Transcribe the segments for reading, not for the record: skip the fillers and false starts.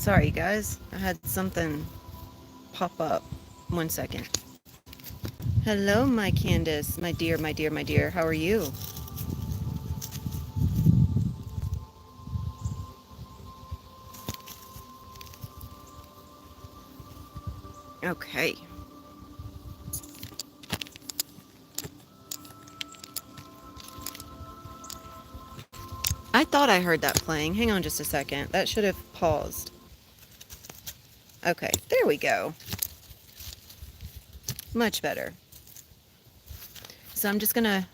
Sorry, guys. I had something pop up. 1 second. Hello, my Candace. My dear, my dear, my dear. How are you? Okay. I thought I heard that playing. Hang on just a second. That should have paused. Okay, there we go. Much better. So I'm just gonna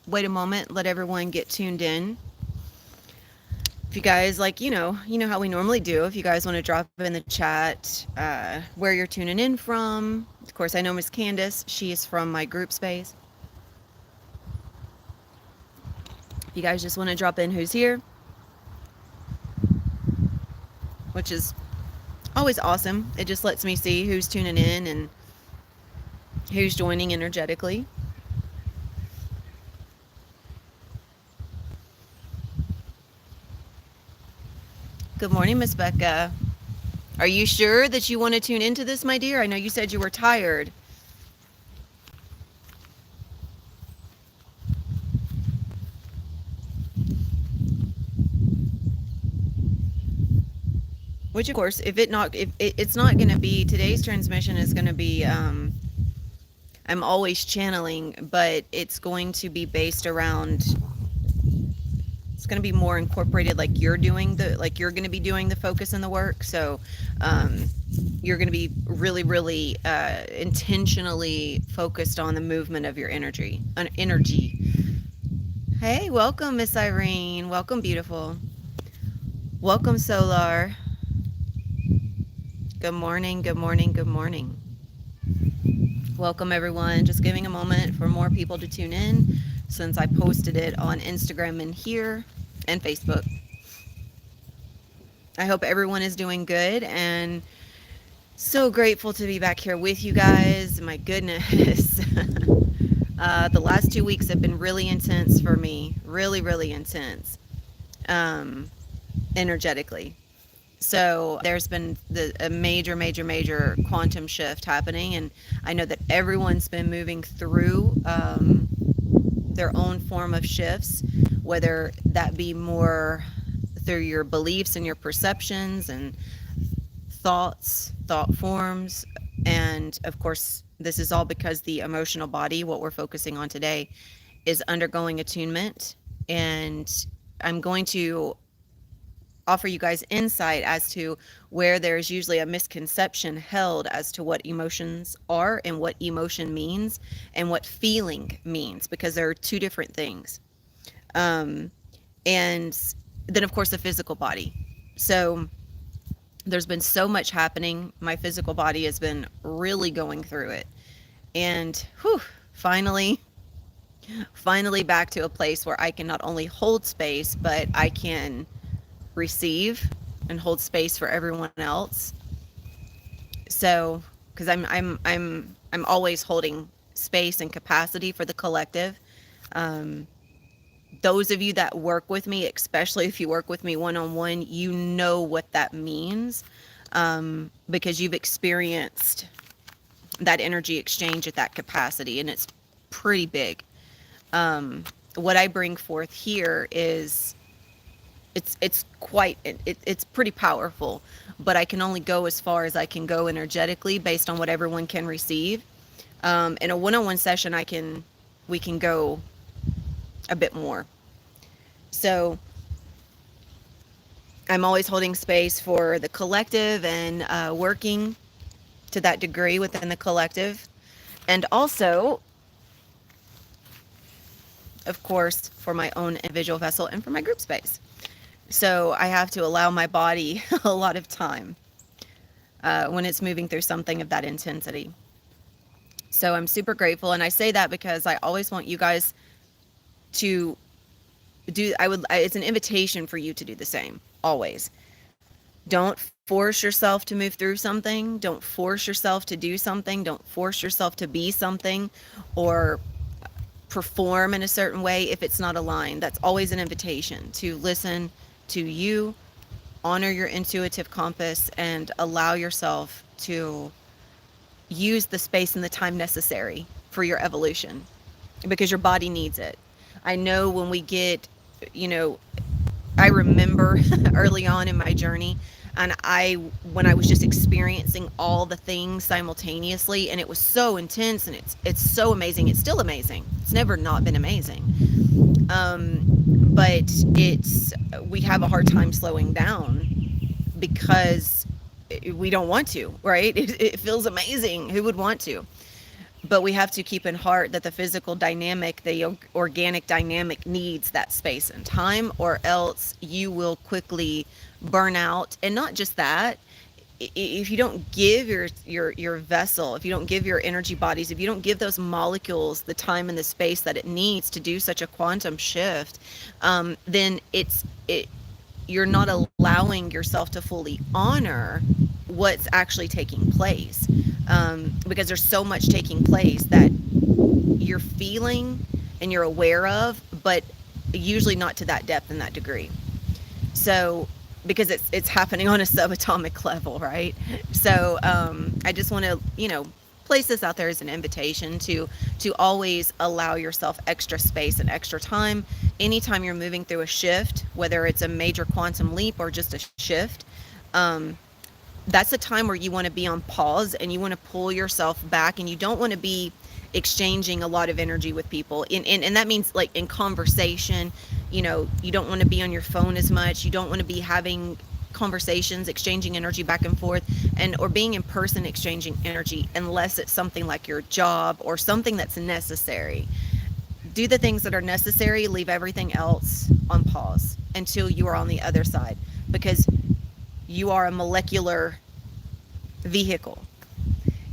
wait a moment, let everyone get tuned in. If you guys you know how we normally do. If you guys want to drop in the chat where you're tuning in from. Of course, I know Miss Candace. She is from my group space. If you guys just want to drop in who's here, which is always awesome. It just lets me see who's tuning in and who's joining energetically. Good morning, Miss Becca. Are you sure that you want to tune into this, my dear? I know you said you were tired. Which, of course, if it's not going to be, today's transmission is going to be, I'm always channeling, but it's going to be based around, it's going to be more incorporated like you're going to be doing the focus and the work. So you're going to be really, really intentionally focused on the movement of your energy. Hey, welcome, Miss Irene. Welcome, beautiful. Welcome, Solar. Good morning, good morning, good morning. Welcome, everyone. Just giving a moment for more people to tune in since I posted it on Instagram and here and Facebook. I hope everyone is doing good and so grateful to be back here with you guys. My goodness. The last 2 weeks have been really intense for me. Really, really intense. Energetically. So there's been a major, major, major quantum shift happening. And I know that everyone's been moving through their own form of shifts, whether that be more through your beliefs and your perceptions and thought forms. And of course, this is all because the emotional body, what we're focusing on today, is undergoing attunement. And I'm going to offer you guys insight as to where there's usually a misconception held as to what emotions are and what emotion means and what feeling means, because there are two different things. And then, of course, the physical body. So there's been so much happening. My physical body has been really going through it. And finally back to a place where I can not only hold space, but I can receive and hold space for everyone else. So, because I'm always holding space and capacity for the collective. Those of you that work with me, especially if you work with me one-on-one, you know what that means, because you've experienced that energy exchange at that capacity, and it's pretty big. What I bring forth here is it's pretty powerful, but I can only go as far as I can go energetically based on what everyone can receive. In a one-on-one session, we can go a bit more. So I'm always holding space for the collective and working to that degree within the collective, and also, of course, for my own individual vessel and for my group space. So I have to allow my body a lot of time when it's moving through something of that intensity. So I'm super grateful. And I say that because I always want you guys to it's an invitation for you to do the same, always. Don't force yourself to move through something. Don't force yourself to do something. Don't force yourself to be something or perform in a certain way if it's not aligned. That's always an invitation to listen to you, honor your intuitive compass and allow yourself to use the space and the time necessary for your evolution because your body needs it. I know when we get, you know, I remember early on in my journey, and when I was just experiencing all the things simultaneously, and it was so intense, and it's so amazing. It's still amazing. It's never not been amazing. But it's we have a hard time slowing down because we don't want to, right? It feels amazing. Who would want to? But we have to keep in heart that the physical dynamic, the organic dynamic needs that space and time, or else you will quickly burn out. And not just that, if you don't give your vessel, if you don't give your energy bodies, if you don't give those molecules the time and the space that it needs to do such a quantum shift, then you're not allowing yourself to fully honor what's actually taking place, because there's so much taking place that you're feeling and you're aware of, but usually not to that depth and that degree. So because it's happening on a subatomic level, right? So I just want to, place this out there as an invitation to always allow yourself extra space and extra time anytime you're moving through a shift, whether it's a major quantum leap or just a shift. That's a time where you want to be on pause and you want to pull yourself back, and you don't want to be exchanging a lot of energy with people. And that means like in conversation, you don't want to be on your phone as much. You don't want to be having conversations, exchanging energy back and forth, or being in person exchanging energy, unless it's something like your job or something that's necessary. Do the things that are necessary, leave everything else on pause until you are on the other side, because you are a molecular vehicle.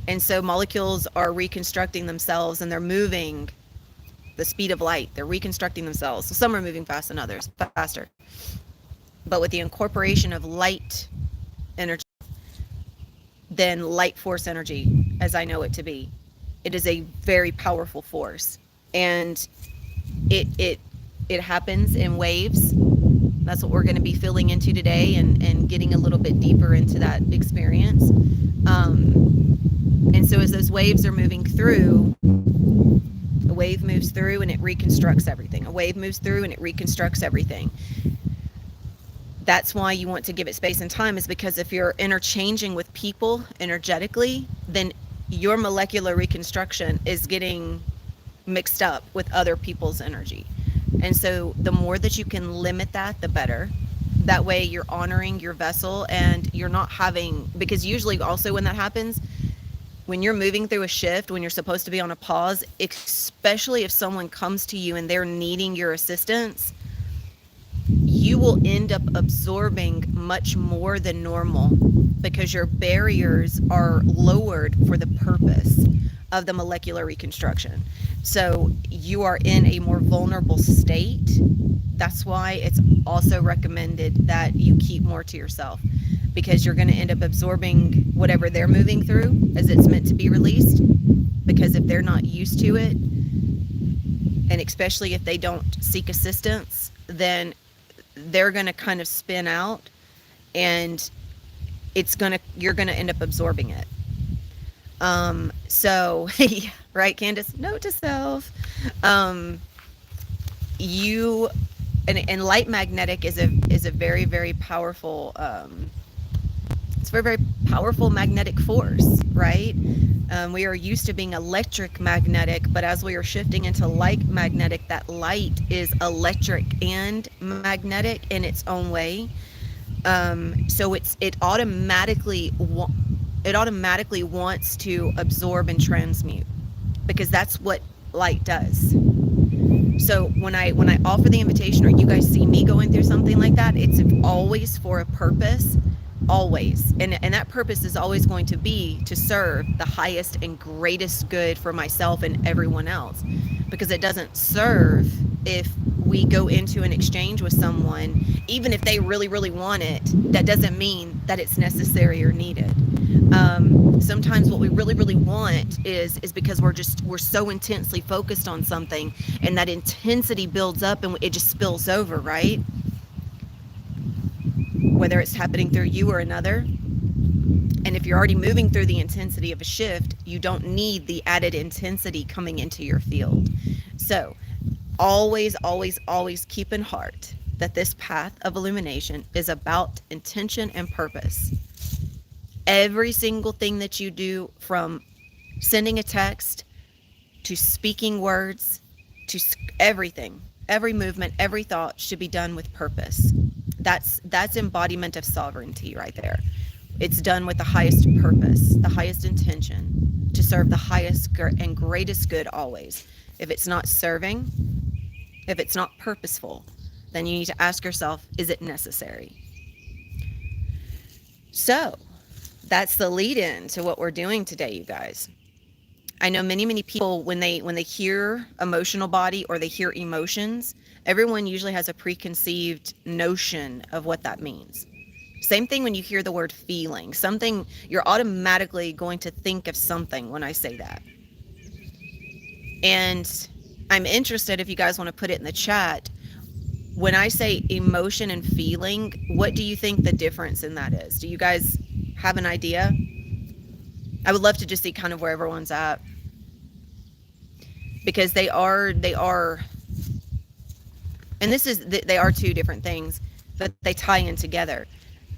And so molecules are reconstructing themselves, and they're moving the speed of light. They're reconstructing themselves. So some are moving fast and others faster. But with the incorporation of light energy, then light force energy, as I know it to be, it is a very powerful force. And it happens in waves. That's what we're going to be filling into today, and getting a little bit deeper into that experience. And so as those waves are moving through, a wave moves through and it reconstructs everything. A wave moves through and it reconstructs everything. That's why you want to give it space and time, is because if you're interchanging with people energetically, then your molecular reconstruction is getting mixed up with other people's energy. And so the more that you can limit that, the better. That way you're honoring your vessel, and you're not having, because usually also when that happens, when you're moving through a shift, when you're supposed to be on a pause, especially if someone comes to you and they're needing your assistance, you will end up absorbing much more than normal, because your barriers are lowered for the purpose of the molecular reconstruction. So you are in a more vulnerable state. That's why it's also recommended that you keep more to yourself, because you're going to end up absorbing whatever they're moving through as it's meant to be released. Because if they're not used to it, and especially if they don't seek assistance, then they're going to kind of spin out, and you're going to end up absorbing it. So right, Candace, note to self. And light magnetic is a very, very powerful, it's a very, very powerful magnetic force, right? We are used to being electric magnetic, but as we are shifting into light magnetic, that light is electric and magnetic in its own way. So it automatically wants to absorb and transmute, because that's what light does. So when I offer the invitation, or you guys see me going through something like that, it's always for a purpose, always. And that purpose is always going to be to serve the highest and greatest good for myself and everyone else. Because it doesn't serve if we go into an exchange with someone, even if they really, really want it, that doesn't mean that it's necessary or needed. Sometimes what we really, really want is because we're so intensely focused on something, and that intensity builds up and it just spills over, right? whether it's happening through you or another. And if you're already moving through the intensity of a shift, you don't need the added intensity coming into your field. So always, always, always keep in heart that this path of illumination is about intention and purpose. Every single thing that you do, from sending a text to speaking words to everything, every movement, every thought should be done with purpose. That's embodiment of sovereignty right there. It's done with the highest purpose, the highest intention, to serve the highest and greatest good always. If it's not serving, if it's not purposeful, then you need to ask yourself, is it necessary? So that's the lead in to what we're doing today, you guys. I know many people, when they hear emotional body or they hear emotions, everyone usually has a preconceived notion of what that means. Same thing when you hear the word feeling. Something, you're automatically going to think of something when I say that. And I'm interested if you guys want to put it in the chat. When I say emotion and feeling, what do you think the difference in that is? Do you guys have an idea? I would love to just see kind of where everyone's at, because they are, and they are two different things, but they tie in together.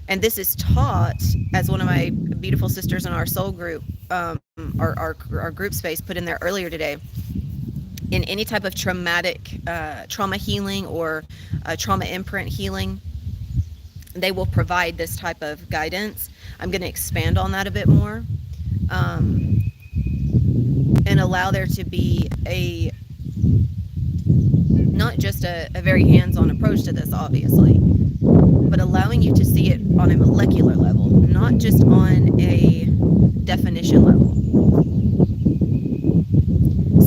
And this is taught, as one of my beautiful sisters in our soul group, our group space put in there earlier today. In any type of trauma healing or trauma imprint healing, they will provide this type of guidance. I'm going to expand on that a bit more, and allow there to be not just a very hands-on approach to this, obviously, but allowing you to see it on a molecular level, not just on a definition level.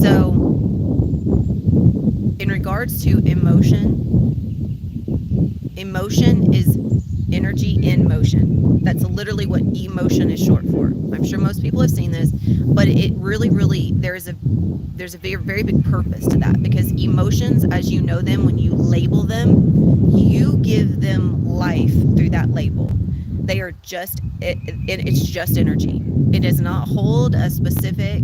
So, in regards to emotion is energy in motion. That's literally what emotion is short for. I'm sure most people have seen this, but it really, there's a very, very big purpose to that, because emotions, as you know them, when you label them, you give them life through that label. They are just, it's just energy. It does not hold a specific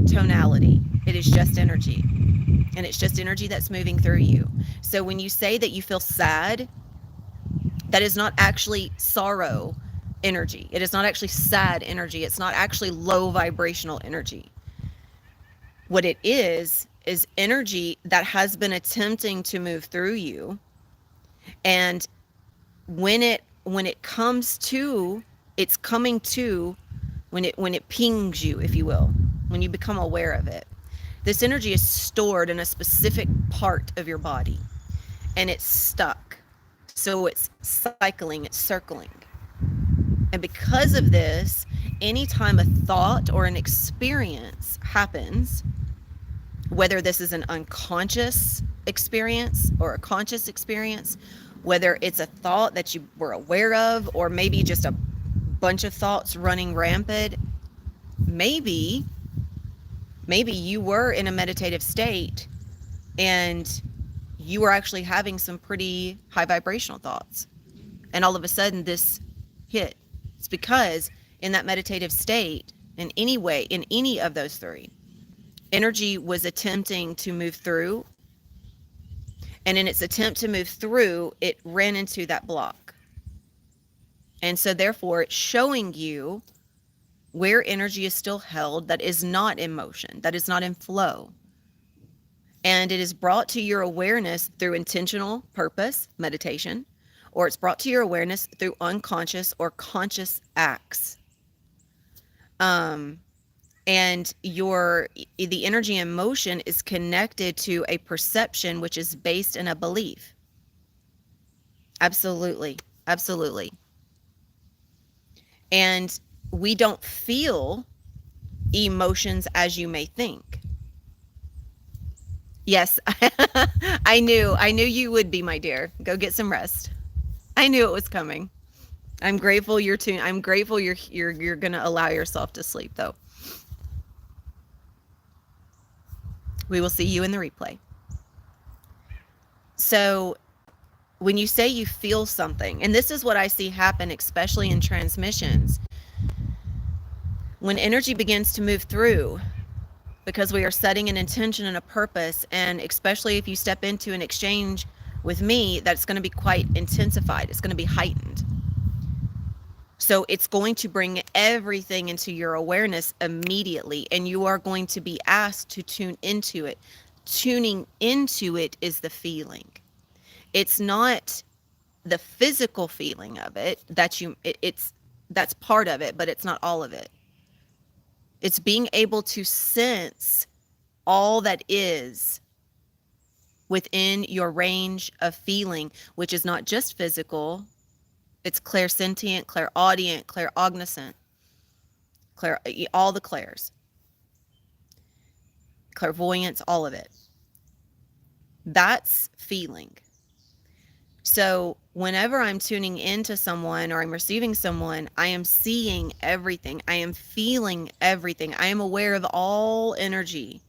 tonality. It is just energy. And it's just energy that's moving through you. So when you say that you feel sad, that is not actually sorrow energy. It is not actually sad energy. It's not actually low vibrational energy. What it is energy that has been attempting to move through you. And when it comes to, it's coming to, when it pings you, if you will, when you become aware of it, this energy is stored in a specific part of your body, and it's stuck. So it's cycling, it's circling. And because of this, anytime a thought or an experience happens, whether this is an unconscious experience or a conscious experience, whether it's a thought that you were aware of, or maybe just a bunch of thoughts running rampant, maybe you were in a meditative state and you were actually having some pretty high vibrational thoughts, and all of a sudden this hit. It's because in that meditative state, in any of those three, energy was attempting to move through, and in its attempt to move through, it ran into that block. And so therefore it's showing you where energy is still held, that is not in motion, that is not in flow. And it is brought to your awareness through intentional purpose, meditation, or it's brought to your awareness through unconscious or conscious acts. And the energy in motion is connected to a perception which is based in a belief. Absolutely. And we don't feel emotions as you may think. Yes, I knew you would be, my dear. Go get some rest. I knew it was coming. I'm grateful you're tuned. I'm grateful you're going to allow yourself to sleep, though. We will see you in the replay. So when you say you feel something, and this is what I see happen, especially in transmissions, when energy begins to move through, because we are setting an intention and a purpose, and especially if you step into an exchange with me, that's going to be quite intensified. It's going to be heightened. So it's going to bring everything into your awareness immediately, and you are going to be asked to tune into it. Tuning into it is the feeling. It's not the physical feeling of it that it's that's part of it, but it's not all of it. It's being able to sense all that is within your range of feeling, which is not just physical. It's clairsentient, clairaudient, clairognoscent, all the clairs, clairvoyance, all of it. That's feeling. So whenever I'm tuning into someone or I'm receiving someone, I am seeing everything. I am feeling everything. I am aware of all energy.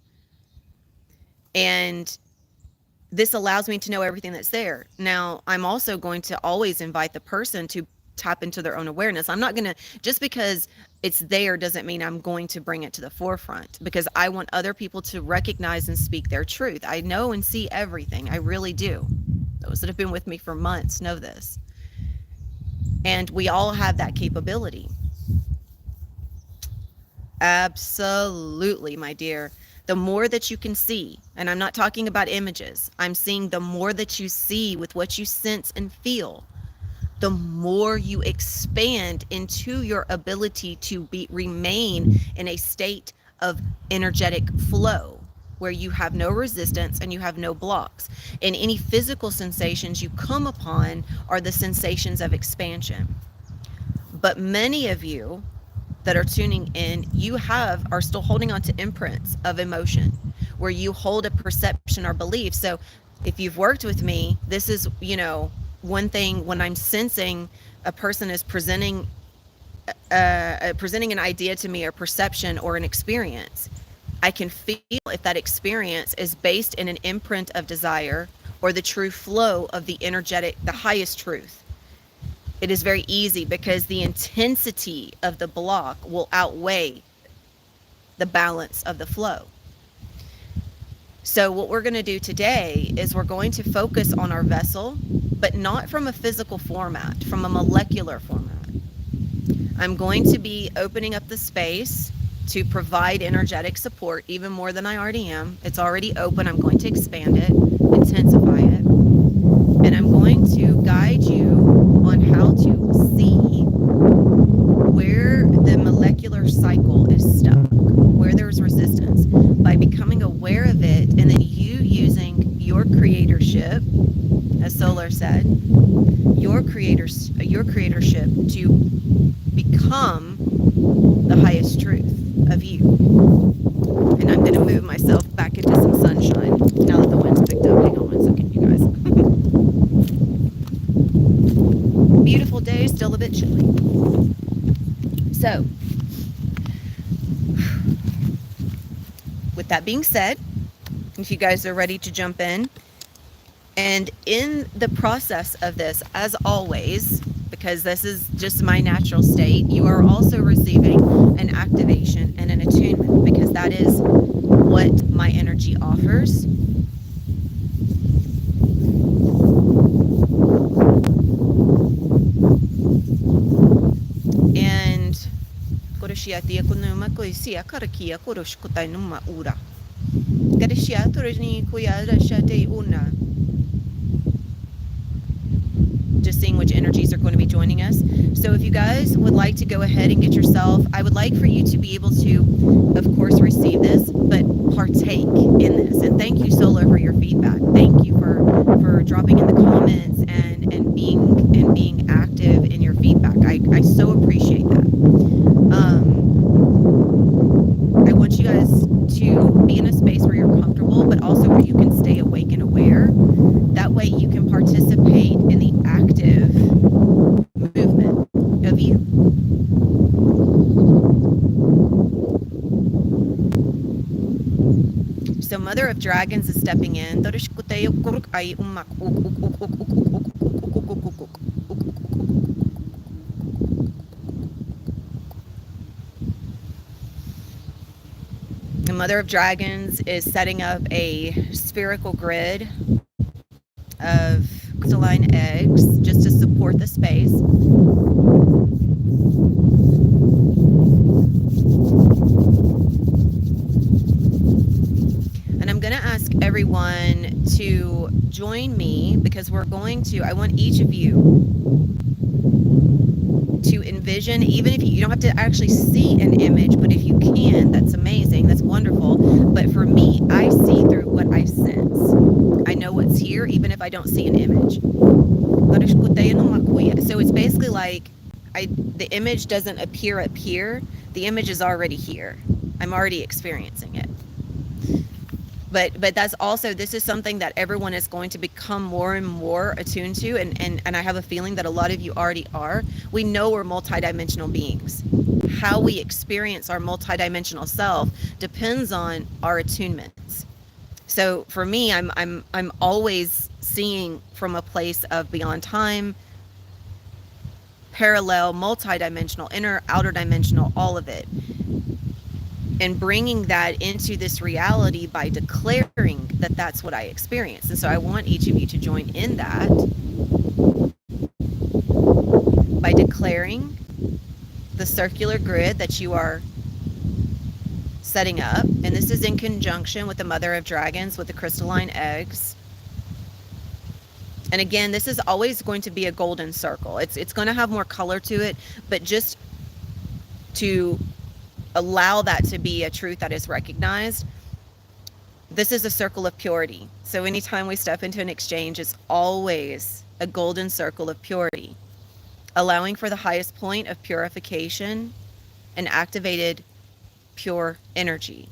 And this allows me to know everything that's there. Now, I'm also going to always invite the person to tap into their own awareness. I'm not going to, just because it's there doesn't mean I'm going to bring it to the forefront, because I want other people to recognize and speak their truth. I know and see everything. I really do. Those that have been with me for months know this. And we all have that capability. Absolutely, my dear. The more that you can see, and I'm not talking about images, I'm seeing the more that you see with what you sense and feel, the more you expand into your ability to remain in a state of energetic flow where you have no resistance and you have no blocks. And any physical sensations you come upon are the sensations of expansion. But many of you that are tuning in, you are still holding on to imprints of emotion where you hold a perception or belief. So if you've worked with me, this is, one thing when I'm sensing a person is presenting an idea to me, or perception or an experience, I can feel if that experience is based in an imprint of desire or the true flow of the energetic, the highest truth. It is very easy because the intensity of the block will outweigh the balance of the flow. So what we're going to do today is we're going to focus on our vessel, but not from a physical format, from a molecular format. I'm going to be opening up the space to provide energetic support even more than I already am. It's already open. I'm going to expand it, intensify it, and I'm going to guide you on how to see where the molecular cycle is stuck, where there's resistance, by becoming aware of it, and then you using your creatorship, as Solar said, your creatorship to become the highest truth of you. And I'm going to move myself back into some sunshine now that the wind's picked up. Hang on one second, you guys. Beautiful day, still a bit chilly. So, with that being said, if you guys are ready to jump in, and in the process of this, as always, because this is just my natural state, you are also receiving an activation and an attunement, because that is what my energy offers. And just seeing which energies are going to be joining us. So if you guys would like to go ahead and get yourself, I would like for you to be able to, of course, receive this, but partake in this. And thank you, Solar, for your feedback. Thank you for dropping in the comments and being active in your feedback. I so appreciate that. I want you guys to be in a space where you're comfortable, but also where you can stay awake and aware. That way you can participate in the active movement of you. So Mother of Dragons is stepping in. The Mother of Dragons is setting up a spherical grid of crystalline eggs just to support the space. And I'm going to ask everyone to join me because I want each of you to envision, even if you don't have to actually see an image, but if you can, that's amazing, that's wonderful. But for me, I see through what I sense. I know what's here, even if I don't see an image. So it's basically like the image doesn't appear up here, the image is already here. I'm already experiencing it. But that's also, this is something that everyone is going to become more and more attuned to, and I have a feeling that a lot of you already are. We know we're multidimensional beings. How we experience our multidimensional self depends on our attunements. So for me, I'm always seeing from a place of beyond time, parallel, multidimensional, inner, outer dimensional, all of it. And bringing that into this reality by declaring that that's what I experience. And so I want each of you to join in that by declaring the circular grid that you are setting up. And this is in conjunction with the Mother of Dragons, with the crystalline eggs. And again, this is always going to be a golden circle. It's going to have more color to it, but just to allow that to be a truth that is recognized, this is a circle of purity. So anytime we step into an exchange, it's always a golden circle of purity, allowing for the highest point of purification and activated pure energy.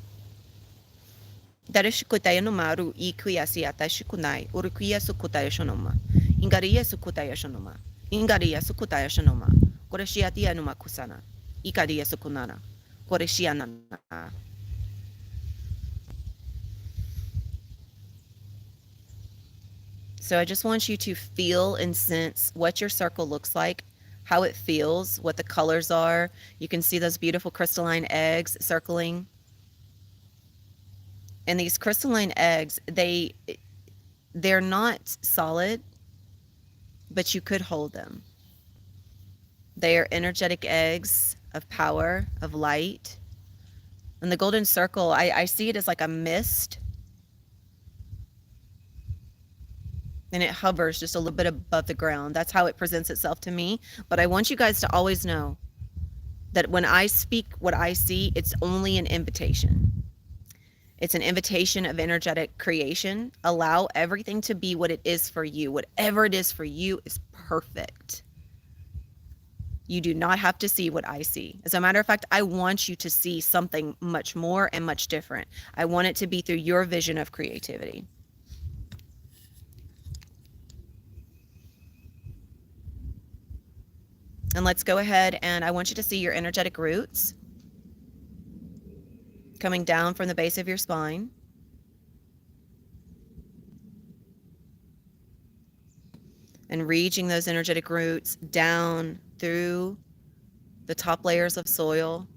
Darishukutaya no maru ikuyasiata shikunai urukuya sukutaya shonoma. Ingariya sukutaya shonoma. Ingariya sukutaya shonoma. Koreshiatia numa kusana. Ikariya sukunana. Koreshiana. So I just want you to feel and sense what your circle looks like, how it feels, what the colors are. You can see those beautiful crystalline eggs circling. And these crystalline eggs, they're not solid, but you could hold them. They are energetic eggs of power, of light. And the golden circle, I see it as like a mist. And it hovers just a little bit above the ground. That's how it presents itself to me. But I want you guys to always know that when I speak what I see, it's only an invitation. It's an invitation of energetic creation. Allow everything to be what it is for you. Whatever it is for you is perfect. You do not have to see what I see. As a matter of fact, I want you to see something much more and much different. I want it to be through your vision of creativity. And let's go ahead, and I want you to see your energetic roots coming down from the base of your spine. And reaching those energetic roots down through the top layers of soil,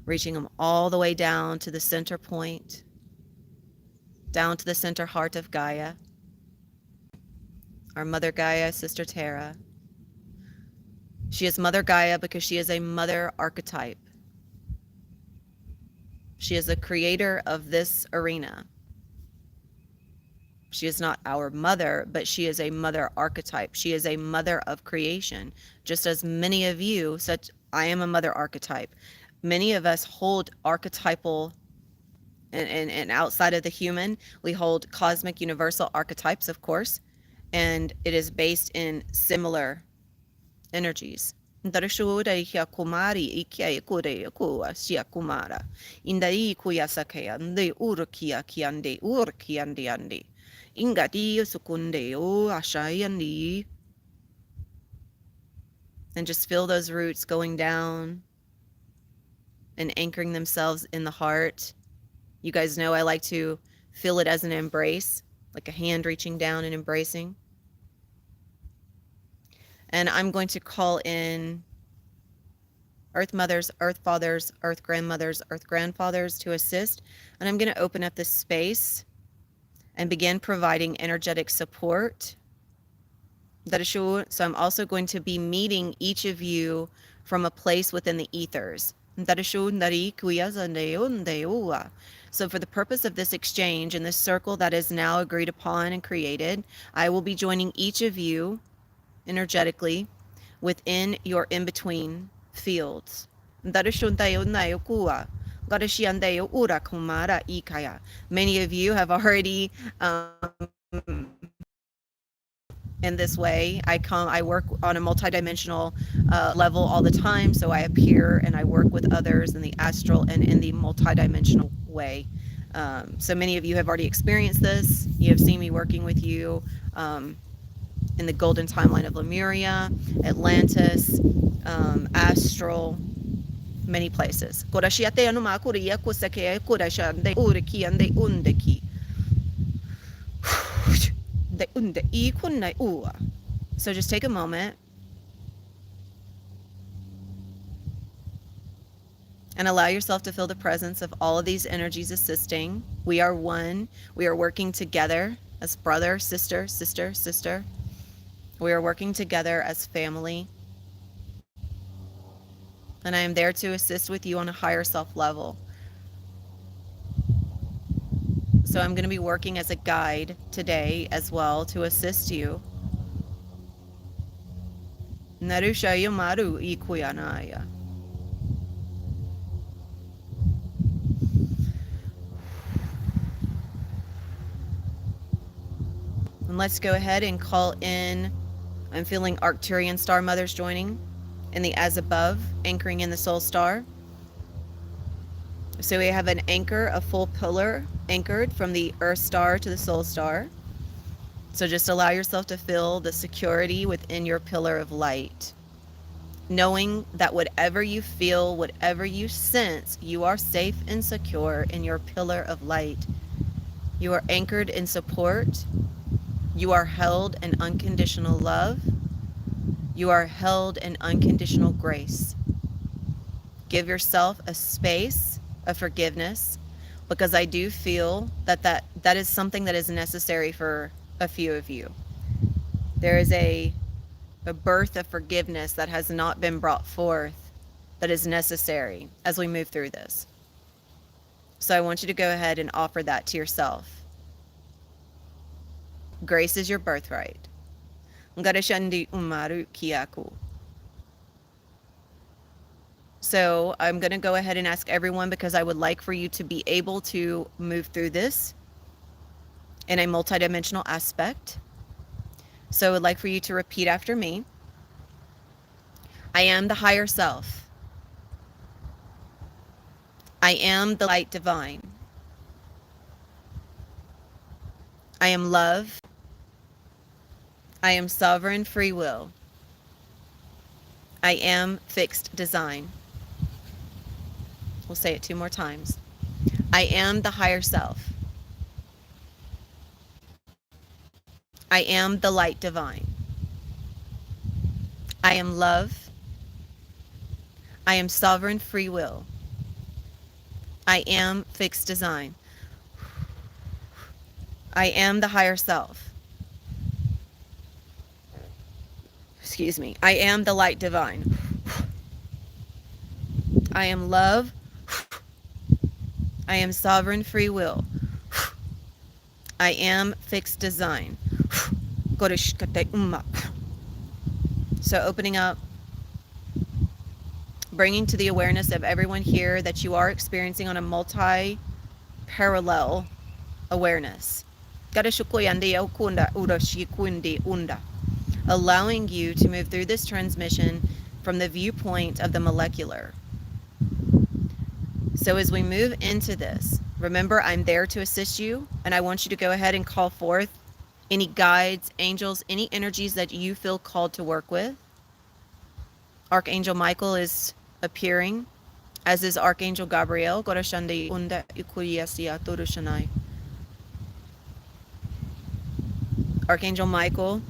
reaching them all the way down to the center point, down to the center heart of Gaia, our Mother Gaia, Sister Terra. She is Mother Gaia because she is a mother archetype. She is a creator of this arena. She is not our mother, but she is a mother archetype. She is a mother of creation. Just as many of you, I am a mother archetype. Many of us hold archetypal, and outside of the human, we hold cosmic universal archetypes, of course, and it is based in similar energies. Darashuda hia kumari ikia ikure kua sia kumara. Indai kuya sakea nde urkia kiande urkiandi andi. Ingadi sukunde o ashayandi. And just feel those roots going down and anchoring themselves in the heart. You guys know I like to feel it as an embrace, like a hand reaching down and embracing. And I'm going to call in Earth mothers, Earth fathers, Earth grandmothers, Earth grandfathers to assist. And I'm going to open up this space and begin providing energetic support. So I'm also going to be meeting each of you from a place within the ethers. So for the purpose of this exchange and this circle that is now agreed upon and created, I will be joining each of you energetically within your in-between fields. Many of you have already in this way. I work on a multidimensional level all the time, so I appear and I work with others in the astral and in the multidimensional way. So many of you have already experienced this. You have seen me working with you in the golden timeline of Lemuria, Atlantis, astral, many places. So just take a moment and allow yourself to feel the presence of all of these energies assisting. We are one. We are working together as brother, sister, sister, sister. We are working together as family. And I am there to assist with you on a higher self level. So I'm going to be working as a guide today as well to assist you. Narusha Maru Ikuyanaya. And let's go ahead and call in. I'm feeling Arcturian star mothers joining in the as above, anchoring in the soul star. So we have an anchor, a full pillar anchored from the earth star to the soul star. So just allow yourself to feel the security within your pillar of light, knowing that whatever you feel, whatever you sense, you are safe and secure in your pillar of light. You are anchored in support. You are held in unconditional love. You are held in unconditional grace. Give yourself a space of forgiveness, because I do feel that is something that is necessary for a few of you. There is a birth of forgiveness that has not been brought forth that is necessary as we move through this. So I want you to go ahead and offer that to yourself. Grace is your birthright. So I'm going to go ahead and ask everyone, because I would like for you to be able to move through this in a multidimensional aspect. So I would like for you to repeat after me. I am the higher self. I am the light divine. I am love. I am sovereign free will. I am fixed design. We'll say it 2 more times. I am the higher self. I am the light divine. I am love. I am sovereign free will. I am fixed design. I am the higher self. Excuse me. I am the light divine. I am love. I am sovereign free will. I am fixed design. So opening up, bringing to the awareness of everyone here that you are experiencing on a multi-parallel awareness. Allowing you to move through this transmission from the viewpoint of the molecular. So as we move into this, remember, I'm there to assist you, and I want you to go ahead and call forth any guides, angels, any energies that you feel called to work with. Archangel Michael is appearing as is Archangel Gabriel. Gorashande unda ikuyasia torushanai. Archangel Michael,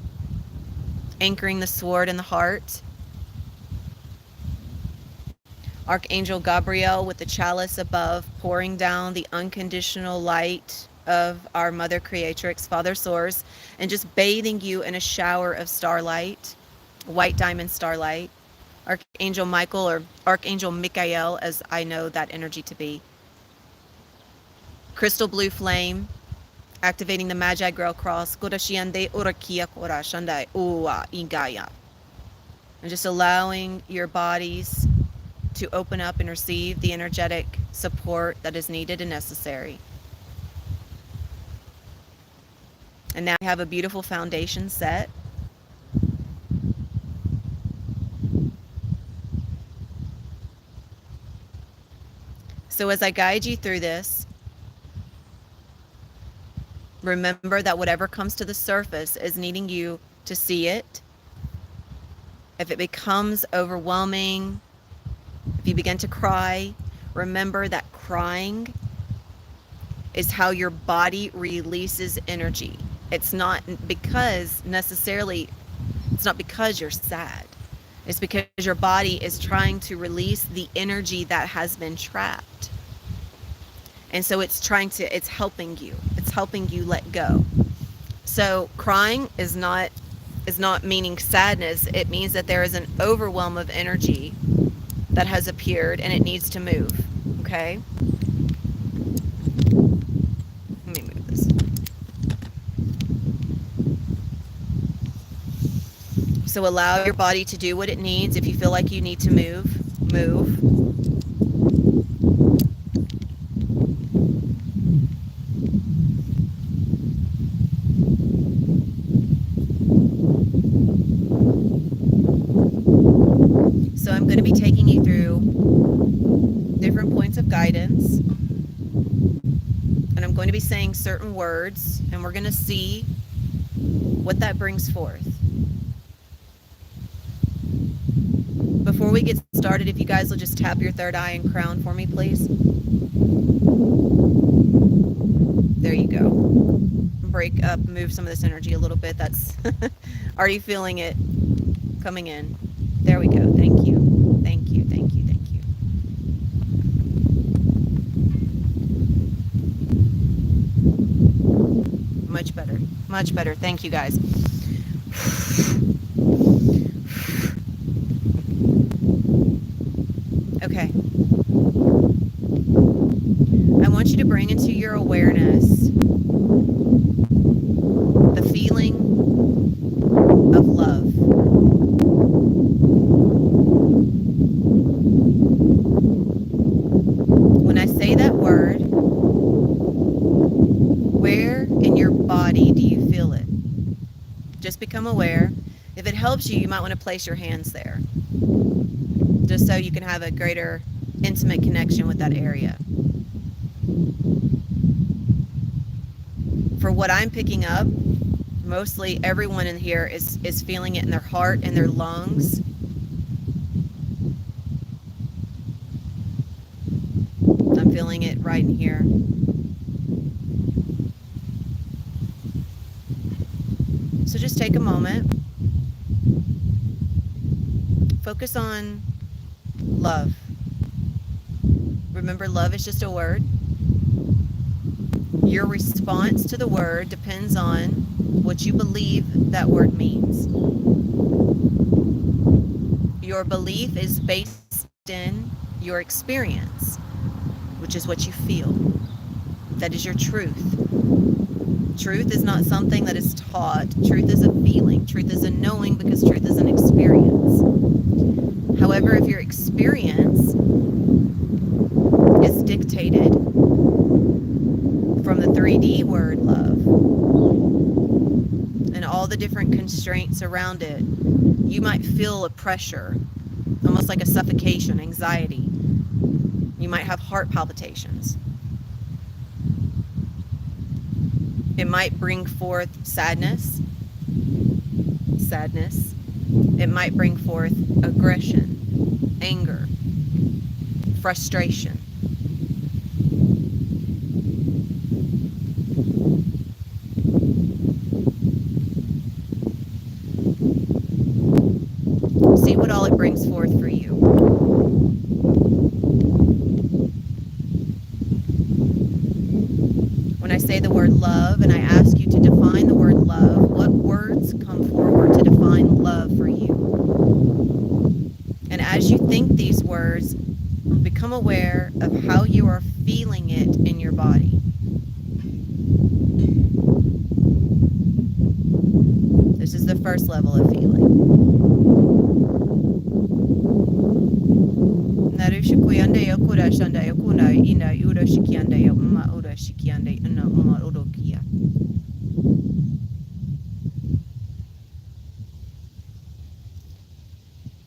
anchoring the sword in the heart. Archangel Gabriel with the chalice above, pouring down the unconditional light of our Mother Creatrix, Father Source, and just bathing you in a shower of starlight, white diamond starlight. Archangel Michael, or Archangel Michael, as I know that energy to be. Crystal blue flame, activating the Magi Grail cross. Gorashiande urakia korashandai ua ingaya. And just allowing your bodies to open up and receive the energetic support that is needed and necessary. And now we have a beautiful foundation set. So as I guide you through this, remember that whatever comes to the surface is needing you to see it. If it becomes overwhelming, if you begin to cry, remember that crying is how your body releases energy. It's not because necessarily, it's not because you're sad. It's because your body is trying to release the energy that has been trapped. And so it's helping you. It's helping you let go. So crying is not meaning sadness. It means that there is an overwhelm of energy that has appeared and it needs to move. Okay? Let me move this. So allow your body to do what it needs. If you feel like you need to move, move. So I'm going to be taking you through different points of guidance. And I'm going to be saying certain words, and we're going to see what that brings forth. Before we get started, if you guys will just tap your third eye and crown for me, please. There you go. Break up, move some of this energy a little bit. That's already feeling it coming in. There we go. Thank you. Thank you. Thank you. Thank you. Much better. Much better. Thank you, guys. Okay. I want you to bring into your awareness the feeling of love. When I say that word, where in your body do you feel it? Just become aware. If it helps you, you might want to place your hands there, just so you can have a greater intimate connection with that area. For what I'm picking up, mostly everyone in here is feeling it in their heart and their lungs. I'm feeling it right in here. So just take a moment. Focus on love. Remember, love is just a word. Your response to the word depends on what you believe that word means. Your belief is based in your experience, which is what you feel. That is your truth. Truth is not something that is taught. Truth is a feeling. Truth is a knowing, because truth is an experience. However, if your experience is dictated from the 3D word love and all the different constraints around it, you might feel a pressure, almost like a suffocation, anxiety. You might have heart palpitations. It might bring forth sadness. It might bring forth aggression, anger, frustration. See what all it brings forth for you. When I say the word love and I ask you to define the word love, what words come forward to define love for you? And as you think these words, become aware of how you are feeling it in your body. This is the first level of feeling.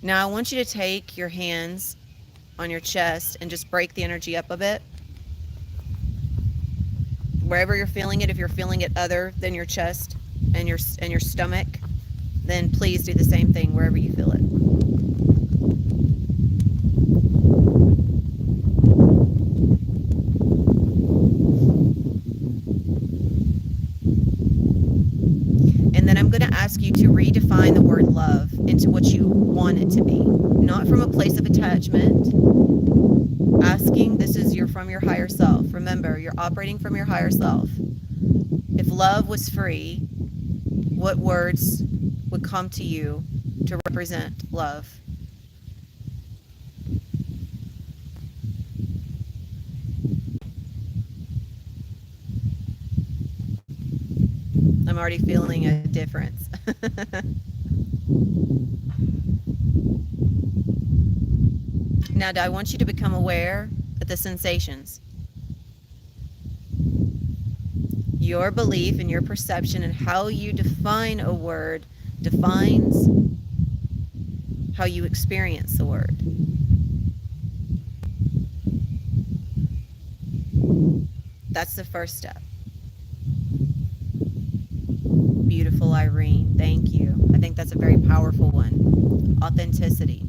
Now I want you to take your hands on your chest and just break the energy up a bit. Wherever you're feeling it, if you're feeling it other than your chest and your stomach, then please do the same thing wherever you feel it. And then I'm going to ask you to redefine the word love into what you want it to be. Not from a place of attachment. Asking, you're from your higher self. Remember, you're operating from your higher self. If love was free, what words would come to you to represent love? I'm already feeling a difference. Now, I want you to become aware of the sensations. Your belief and your perception and how you define a word defines how you experience the word. That's the first step. Beautiful, Irene. Thank you. I think that's a very powerful one. Authenticity.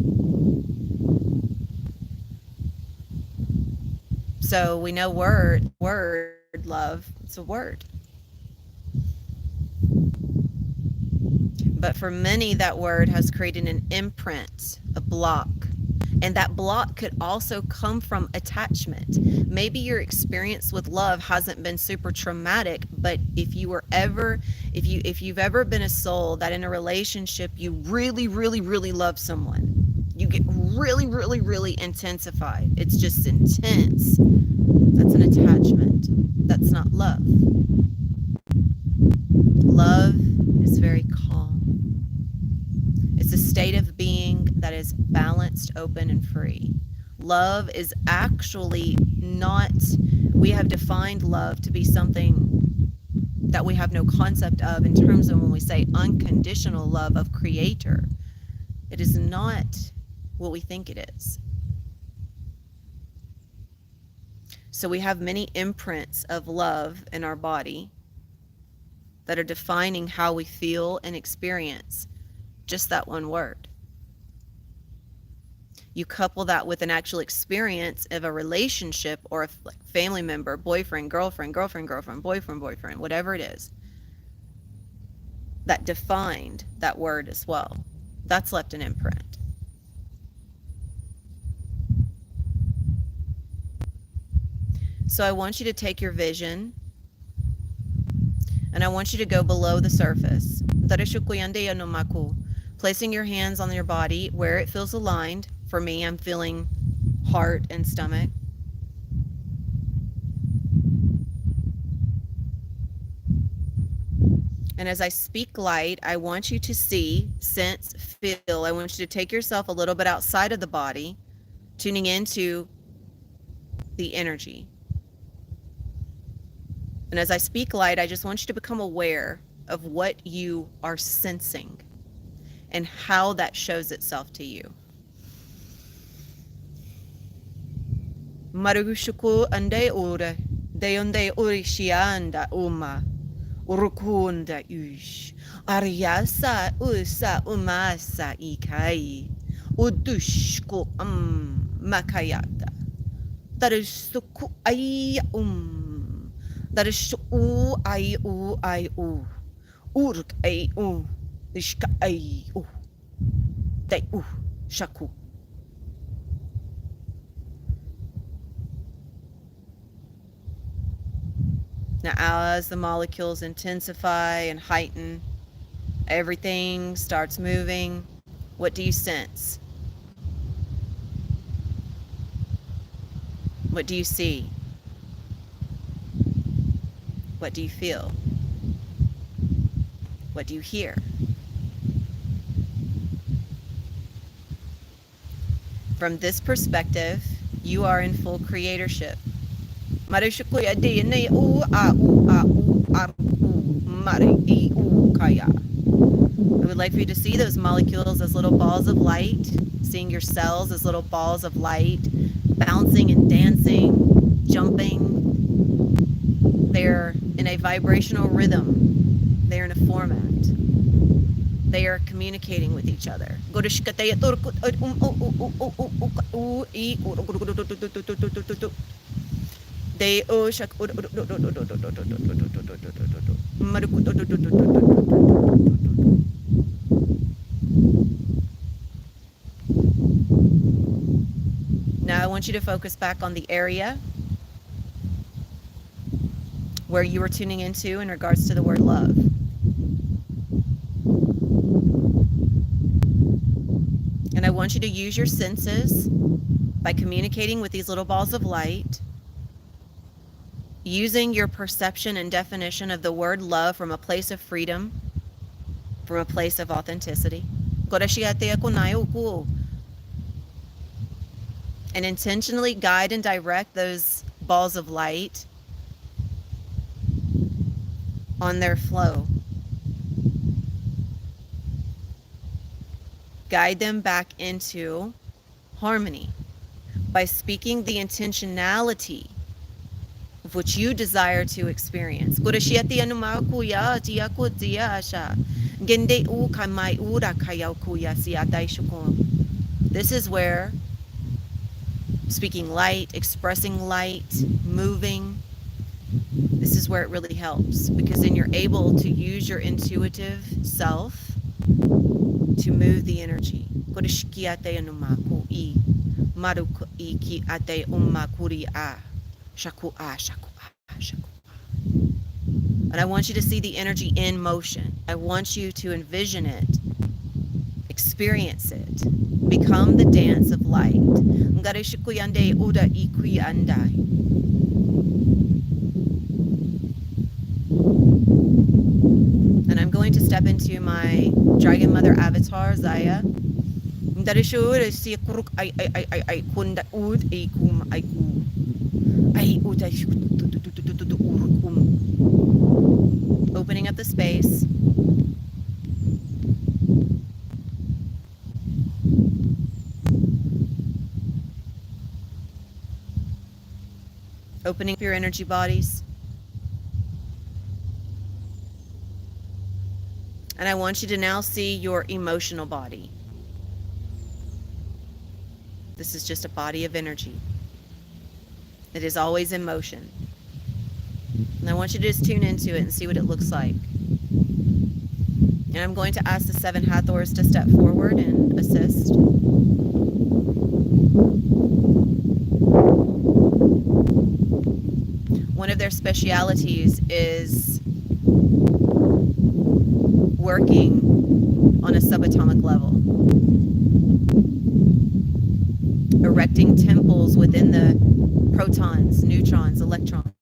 So we know word, love, it's a word. But for many, that word has created an imprint, a block. And that block could also come from attachment. Maybe your experience with love hasn't been super traumatic, but if you've ever been a soul that in a relationship you really, really, really love someone, you get really, really, really intensified. It's just intense. That's an attachment. That's not love. Love is very calm. It's a state of being that is balanced, open, and free. Love is actually not, we have defined love to be something that we have no concept of in terms of when we say unconditional love of Creator. It is not what we think it is. So we have many imprints of love in our body that are defining how we feel and experience just that one word. You couple that with an actual experience of a relationship or a family member, boyfriend, girlfriend, boyfriend, whatever it is, that defined that word as well. That's left an imprint. So I want you to take your vision and I want you to go below the surface. Placing your hands on your body where it feels aligned. For me, I'm feeling heart and stomach. And as I speak light, I want you to see, sense, feel. I want you to take yourself a little bit outside of the body, tuning into the energy. And as I speak light, I just want you to become aware of what you are sensing and how that shows itself to you. Marugushuku ande ure, deonde urishianda uma, urukunda ush, ariasa usa umasa ikai, udushku makayata. That is suku ai That is u ai u. Urk ai u. Ishka ai u. Dai u. Shaku. Now, as the molecules intensify and heighten, everything starts moving. What do you sense? What do you see? What do you feel? What do you hear? From this perspective, you are in full creatorship. I would like for you to see those molecules as little balls of light, seeing your cells as little balls of light, bouncing and dancing, jumping. They're in a vibrational rhythm. They're in a format. They are communicating with each other. Now I want you to focus back on the area where you were tuning into in regards to the word love. And I want you to use your senses by communicating with these little balls of light, using your perception and definition of the word love from a place of freedom, from a place of authenticity. And intentionally guide and direct those balls of light on their flow. Guide them back into harmony by speaking the intentionality of what you desire to experience. This is where speaking light, expressing light, moving, this is where it really helps, because then you're able to use your intuitive self to move the energy. And I want you to see the energy in motion. I want you to envision it, experience it, become the dance of light. And I'm going to step into my Dragon Mother avatar, Zaya. Opening up the space. Opening up your energy bodies. And I want you to now see your emotional body. This is just a body of energy. It is always in motion. And I want you to just tune into it and see what it looks like. And I'm going to ask the 7 Hathors to step forward and assist. One of their specialities is working on a subatomic level, erecting temples within the protons, neutrons, electrons.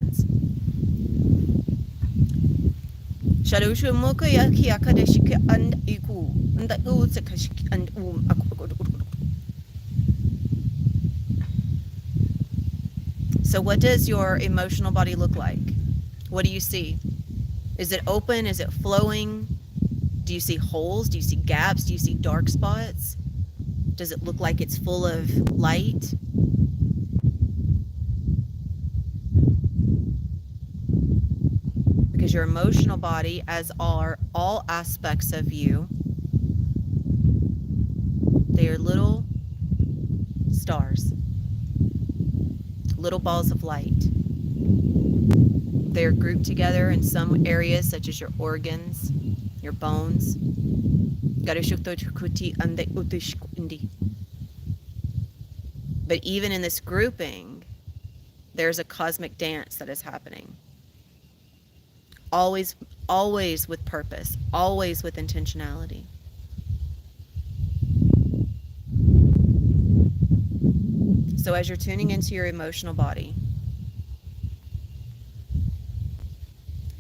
So what does your emotional body look like? What do you see? Is it open? Is it flowing? Do you see holes? Do you see gaps? Do you see dark spots? Does it look like it's full of light? Because your emotional body, as are all aspects of you, they are little stars, little balls of light. They're grouped together in some areas, such as your organs, your bones. But even in this grouping, there's a cosmic dance that is happening. Always, always with purpose, always with intentionality. So as you're tuning into your emotional body,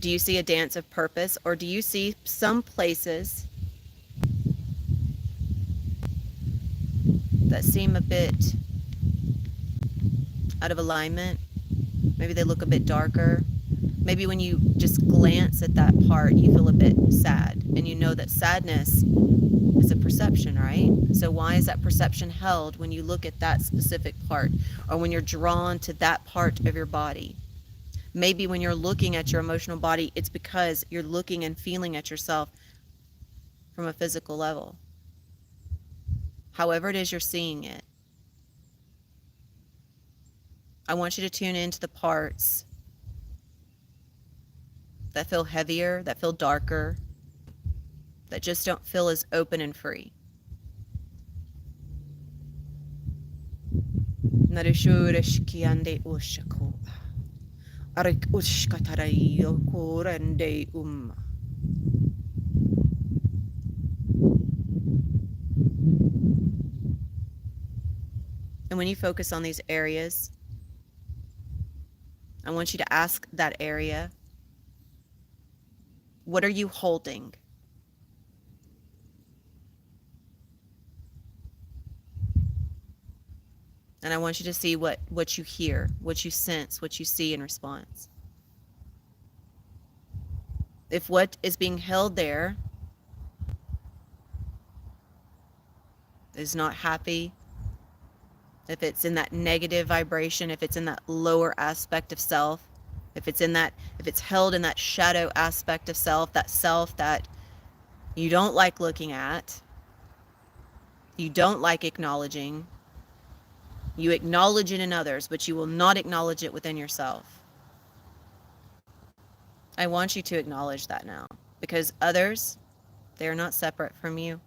do you see a dance of purpose, or do you see some places that seem a bit out of alignment? Maybe they look a bit darker. Maybe when you just glance at that part, you feel a bit sad, and you know that sadness is a perception, right? So why is that perception held when you look at that specific part, or when you're drawn to that part of your body? Maybe when you're looking at your emotional body, it's because you're looking and feeling at yourself from a physical level. However it is you're seeing it, I want you to tune into the parts that feel heavier, that feel darker, that just don't feel as open and free. And when you focus on these areas, I want you to ask that area, what are you holding? And I want you to see what you hear, what you sense, what you see in response. If what is being held there is not happy, if it's in that negative vibration, if it's in that lower aspect of self, if it's held in that shadow aspect of self that you don't like looking at, you don't like acknowledging, you acknowledge it in others, but you will not acknowledge it within yourself. I want you to acknowledge that now, because others, they're not separate from you.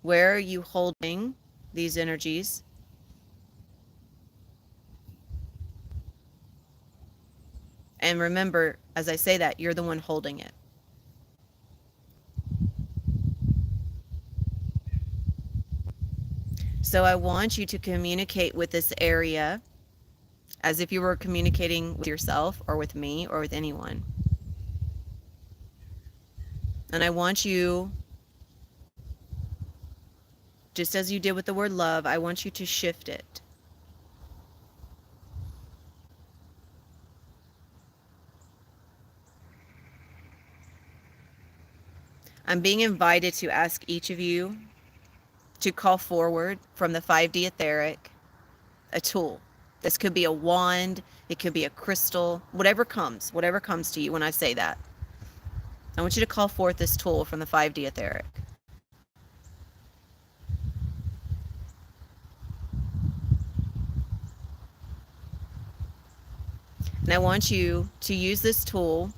Where are you holding these energies? And remember, as I say that, you're the one holding it. So I want you to communicate with this area as if you were communicating with yourself or with me or with anyone. And I want you, just as you did with the word love, I want you to shift it. I'm being invited to ask each of you to call forward from the 5D etheric a tool. This could be a wand, it could be a crystal, whatever comes to you when I say that. I want you to call forth this tool from the 5D etheric. And I want you to use this tool.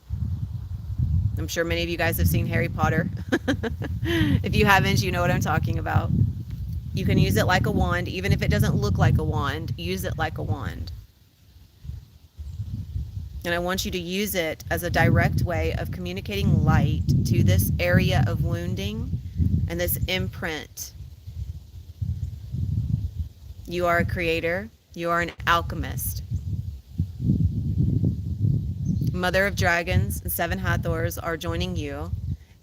I'm sure many of you guys have seen Harry Potter. If you haven't, you know what I'm talking about. You can use it like a wand, even if it doesn't look like a wand, use it like a wand. And I want you to use it as a direct way of communicating light to this area of wounding and this imprint. You are a creator. You are an alchemist. Mother of Dragons and Seven Hathors are joining you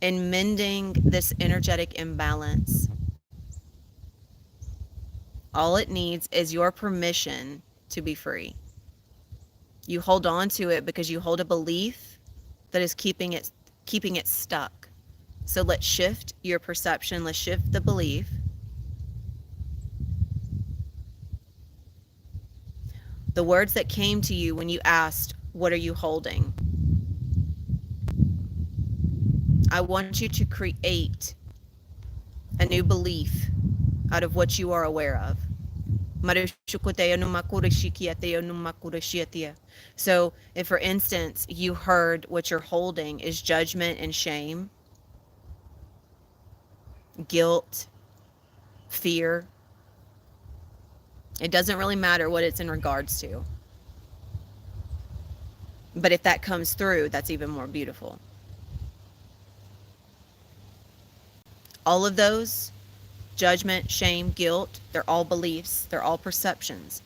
in mending this energetic imbalance. All it needs is your permission to be free. You hold on to it because you hold a belief that is keeping it stuck. So let's shift your perception. Let's shift the belief. The words that came to you when you asked, what are you holding? I want you to create a new belief out of what you are aware of. So, if for instance you heard what you're holding is judgment and shame, guilt, fear, it doesn't really matter what it's in regards to. But if that comes through, that's even more beautiful. All of those, judgment, shame, guilt, they're all beliefs, they're all perceptions.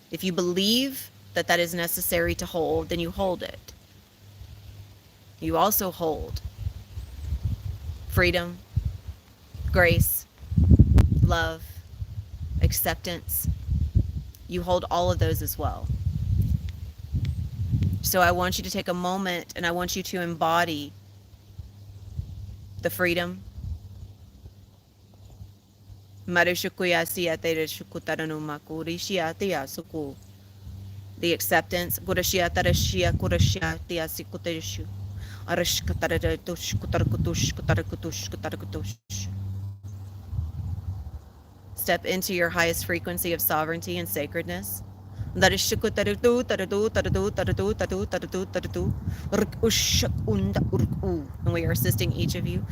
If you believe that that is necessary to hold, then you hold it. You also hold freedom, grace, love, acceptance. You hold all of those as well. So I want you to take a moment and I want you to embody the freedom, the acceptance, step into your highest frequency of sovereignty and sacredness. And we are assisting each of you.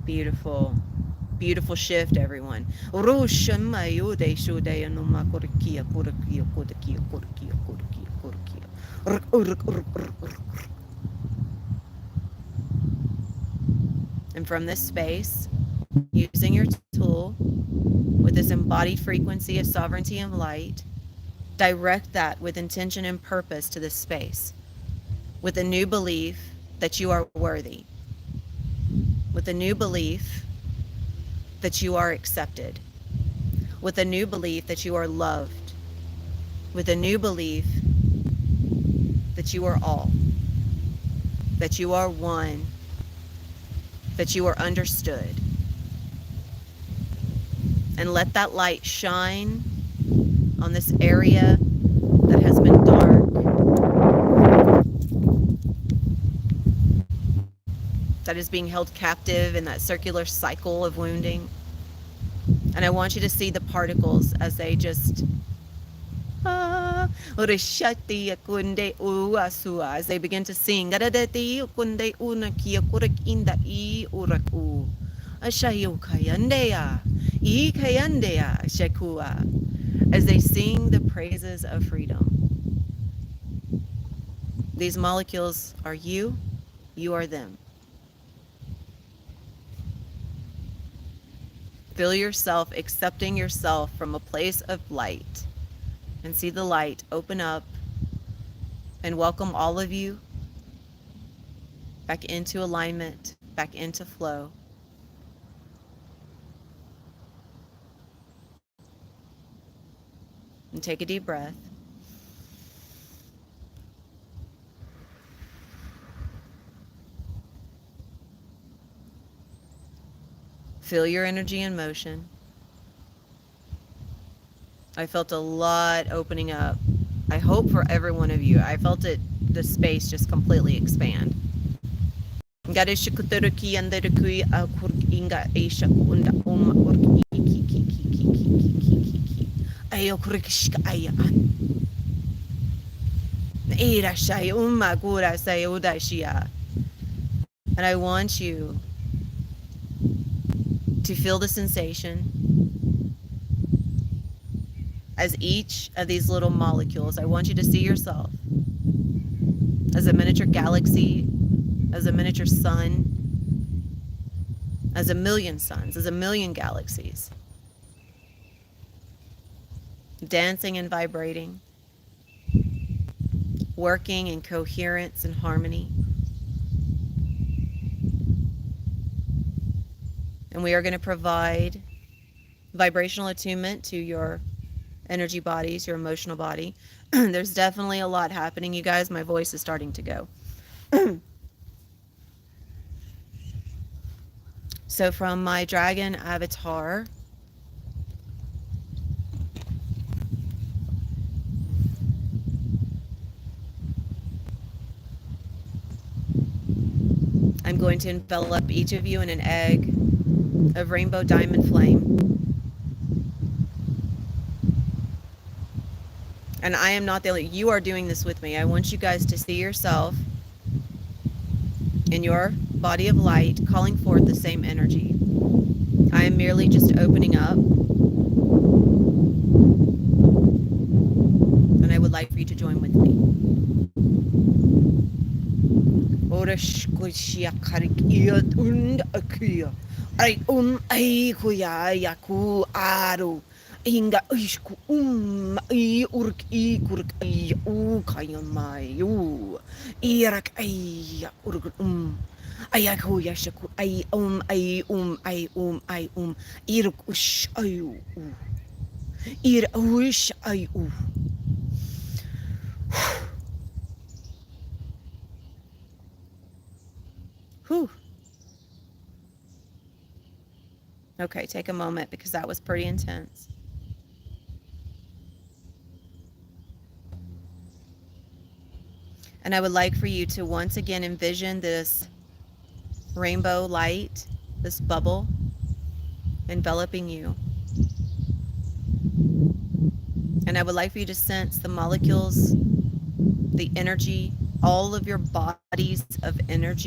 Beautiful. Beautiful shift, everyone. And from this space, using your tool with this embodied frequency of sovereignty and light, direct that with intention and purpose to this space, with a new belief that you are worthy, with a new belief that you are accepted, with a new belief that you are loved, with a new belief that you are all, that you are one, that you are understood. And let that light shine on this area that has been dark, that is being held captive in that circular cycle of wounding. And I want you to see the particles as they just as they begin to sing as they sing the praises of freedom. These molecules are you, you are them. Feel yourself accepting yourself from a place of light, and see the light open up and welcome all of you back into alignment, back into flow. And take a deep breath. Feel your energy in motion. I felt a lot opening up. I hope for every one of you. I felt it, the space just completely expand. And I want you to feel the sensation as each of these little molecules. I want you to see yourself as a miniature galaxy, as a miniature sun, as a million suns, as a million galaxies, dancing and vibrating, working in coherence and harmony. And we are going to provide vibrational attunement to your energy bodies, your emotional body. There's definitely a lot happening, you guys. My voice is starting to go. So from my dragon avatar, going to envelop each of you in an egg of rainbow diamond flame. And I am not the only, you are doing this with me. I want you guys to see yourself in your body of light calling forth the same energy. I am merely just opening up, and I would like for you to join with me. Ai ai kuya yaku aro inga ishku I urk I kurk I u kayamai u irak ai urk ayaku yashaku I irk ush ayu ir ush ayu. Whew. Okay, take a moment because that was pretty intense. And I would like for you to once again envision this rainbow light, this bubble enveloping you. And I would like for you to sense the molecules, the energy, all of your bodies of energy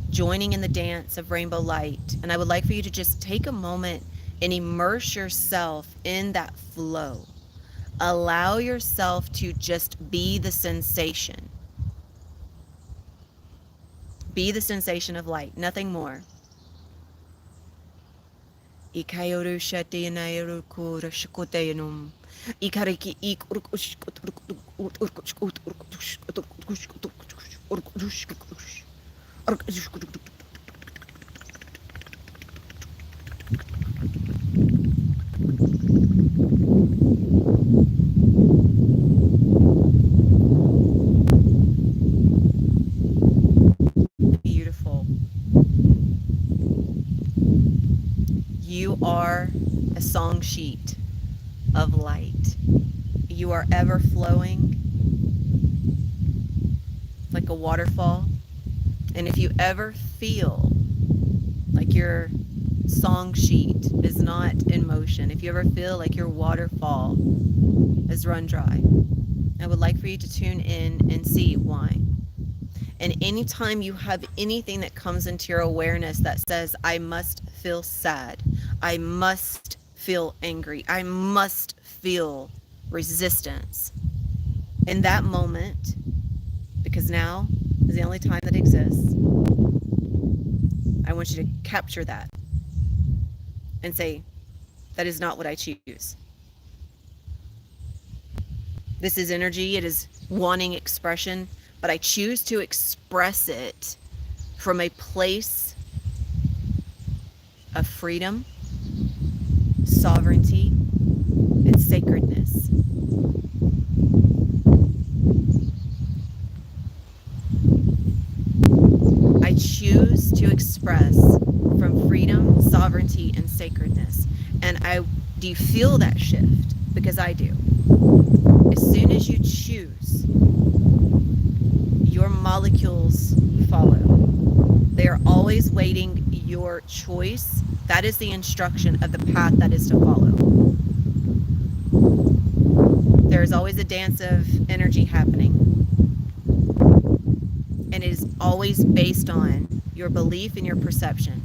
joining in the dance of rainbow light. And I would like for you to just take a moment and immerse yourself in that flow. Allow yourself to just be the sensation. Be the sensation of light, nothing more. Beautiful. You are a song sheet of light. You are ever flowing like a waterfall. And if you ever feel like your song sheet is not in motion, if you ever feel like your waterfall is run dry, I would like for you to tune in and see why. And anytime you have anything that comes into your awareness that says, I must feel sad, I must feel angry, I must feel resistance, in that moment, because now is the only time that exists, I want you to capture that and say, that is not what I choose. This is energy, it is wanting expression, but I choose to express it from a place of freedom, sovereignty, and sacredness. I choose to express from freedom, sovereignty, and sacredness. And do you feel that shift? Because I do. As soon as you choose, your molecules follow. They are always waiting your choice. That is the instruction of the path that is to follow. There is always a dance of energy happening. And it is always based on your belief and your perception.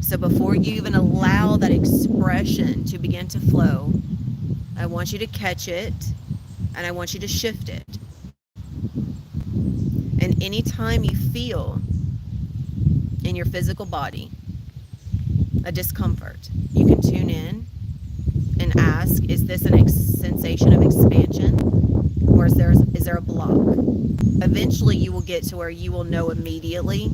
So before you even allow that expression to begin to flow, I want you to catch it and I want you to shift it. And anytime you feel in your physical body a discomfort, you can tune in and ask, is this a sensation of expansion, or is there a block? Eventually you will get to where you will know immediately,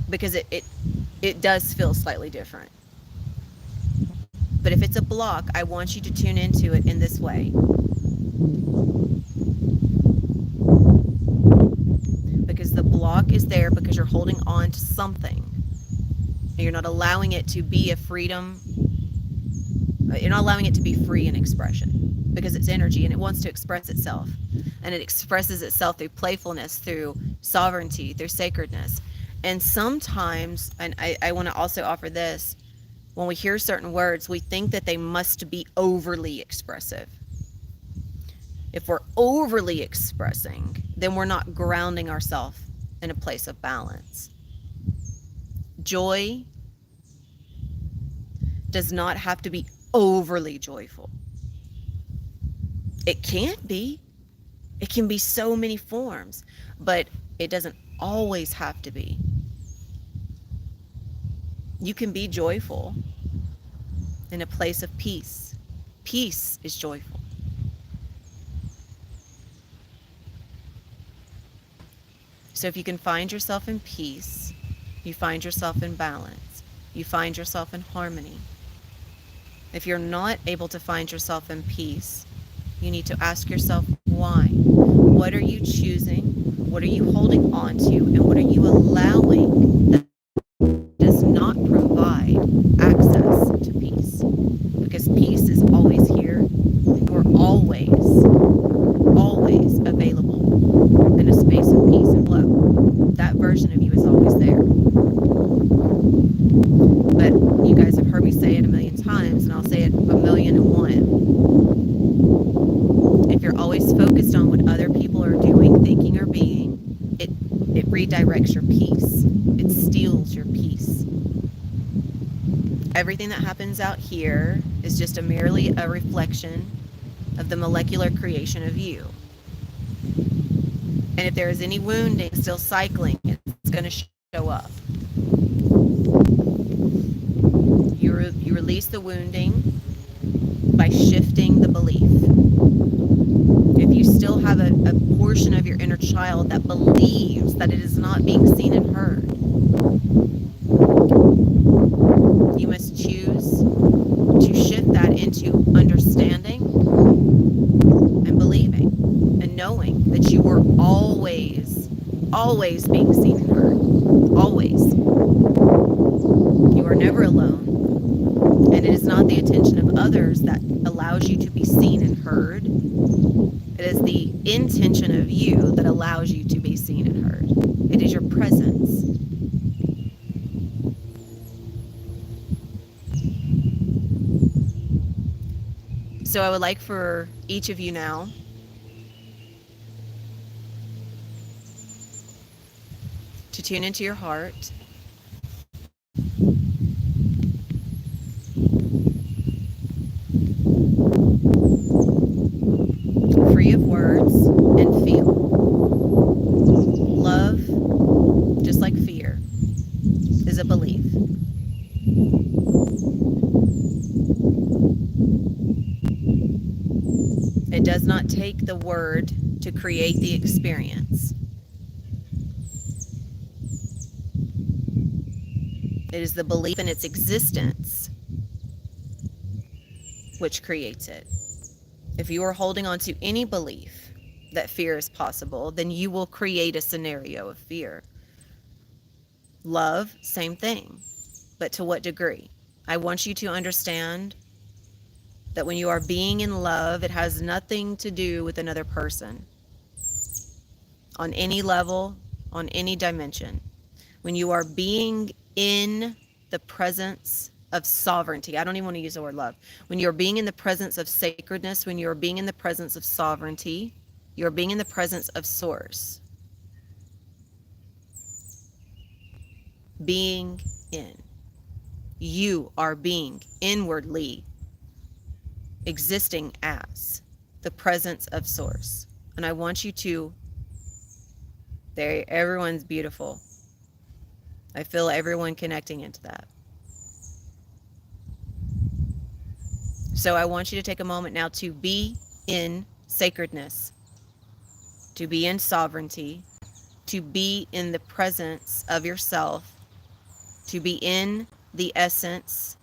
because it does feel slightly different. But if it's a block, I want you to tune into it in this way. Because the block is there because you're holding on to something. And you're not allowing it to be a freedom. You're not allowing it to be free in expression, because it's energy and it wants to express itself. And it expresses itself through playfulness, through sovereignty, through sacredness. And sometimes, and I want to also offer this, when we hear certain words, we think that they must be overly expressive. If we're overly expressing, then we're not grounding ourselves in a place of balance. Joy does not have to be overly joyful. It can't be. It can be so many forms, but it doesn't always have to be. You can be joyful in a place of peace. Peace is joyful. So if you can find yourself in peace, you find yourself in balance, you find yourself in harmony. If you're not able to find yourself in peace, you need to ask yourself why. What are you choosing? What are you holding on to? And what are you allowing that does not provide access to peace? Because peace is always here. We're always available in a space of peace and love. That version of you is always there. But you guys have heard me say it a million times, and I'll say it a million and one. If you're always focused on what other people are doing, thinking, or being, it redirects your peace. It steals your peace. Everything that happens out here is just merely a reflection of the molecular creation of you. And if there is any wounding still cycling, it's going to show up. You release the wounding by shifting the belief. If you still have a portion of your inner child that believes that it is not being seen and heard, you must choose to shift that into understanding and believing and knowing that you were always being seen and heard. Always. You are never alone. And it is not the attention of others that allows you to be seen and heard. It is the intention of you that allows you to be seen and heard. It is your presence. So I would like for each of you now to tune into your heart. Free of words, and feel. Love, just like fear, is a belief. It does not take the word to create the experience. It is the belief in its existence which creates it. If you are holding on to any belief that fear is possible, then you will create a scenario of fear. Love, same thing, but to what degree? I want you to understand that when you are being in love, it has nothing to do with another person on any level, on any dimension. When you are being in the presence of sovereignty, I don't even want to use the word love. When you're being in the presence of sacredness, when you're being in the presence of sovereignty, you're being in the presence of source. Being in. You are being inwardly existing as the presence of source. And I want you to, there, everyone's beautiful. I feel everyone connecting into that. So I want you to take a moment now to be in sacredness, to be in sovereignty, to be in the presence of yourself, to be in the essence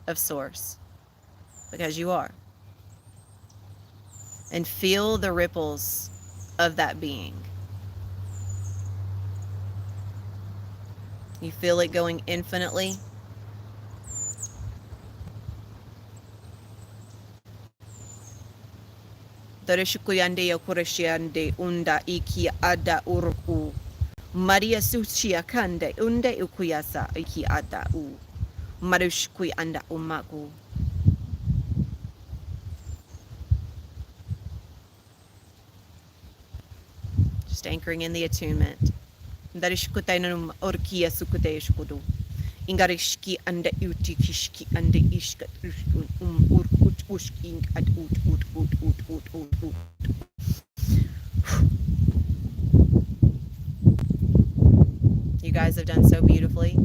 of source, because you are. And feel the ripples of that being. You feel it going infinitely. Tarishukuyande yokurashiande unda iki ada uruku. Maria sushia kande unde ukuyasa iki ada u. Marushkui anda umaku. Just anchoring in the attunement. Darishkutainum orkia sukute shkudu. Ingarishki anda utikishki anda ishkat urkut ushking ad ut. You guys have done so beautifully.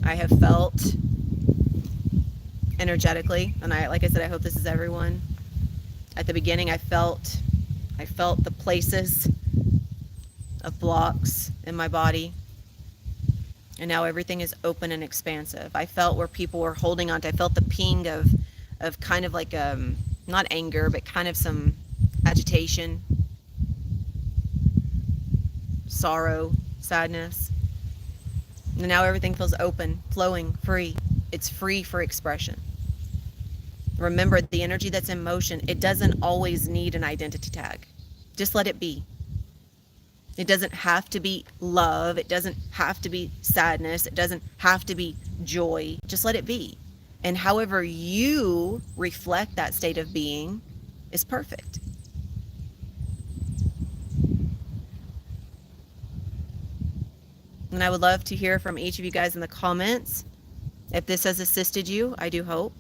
I have felt energetically, and like I said, I hope this is everyone. At the beginning, I felt the places of blocks in my body, and now everything is open and expansive. I felt where people were holding on to. I felt the ping of kind of like not anger, but kind of some agitation, sorrow, sadness. And now everything feels open, flowing, free. It's free for expression. Remember, the energy that's in motion, it doesn't always need an identity tag. Just let it be. It doesn't have to be love. It doesn't have to be sadness. It doesn't have to be joy. Just let it be. And however you reflect that state of being is perfect. And I would love to hear from each of you guys in the comments. If this has assisted you, I do hope.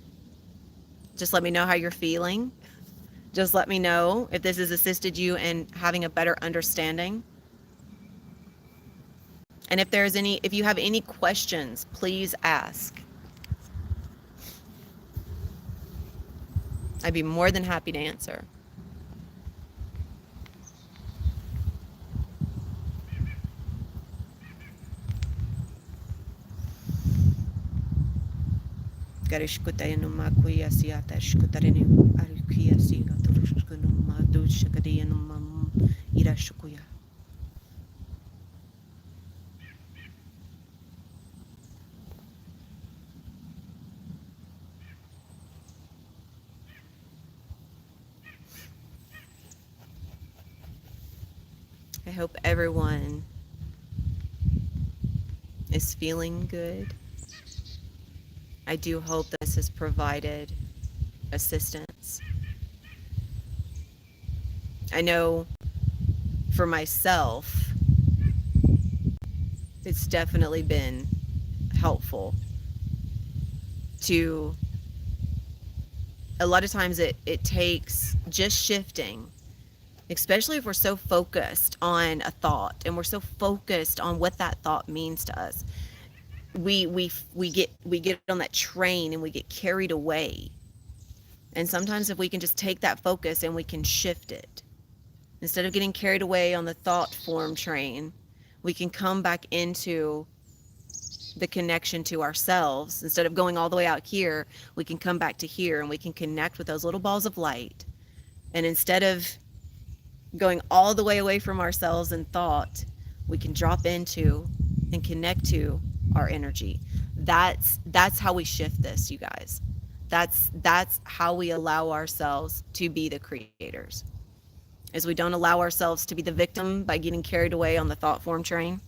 Just let me know how you're feeling. Just let me know if this has assisted you in having a better understanding. And if you have any questions, please ask. I'd be more than happy to answer. I hope everyone is feeling good. I do hope this has provided assistance. I know for myself, it's definitely been helpful to, a lot of times it takes just shifting, especially if we're so focused on a thought and we're so focused on what that thought means to us. We get on that train and we get carried away. And sometimes if we can just take that focus and we can shift it, instead of getting carried away on the thought form train, we can come back into the connection to ourselves. Instead of going all the way out here, we can come back to here and we can connect with those little balls of light. And instead of going all the way away from ourselves in thought, we can drop into and connect to our energy. That's how we shift this, you guys. That's how we allow ourselves to be the creators. Is we don't allow ourselves to be the victim by getting carried away on the thought form train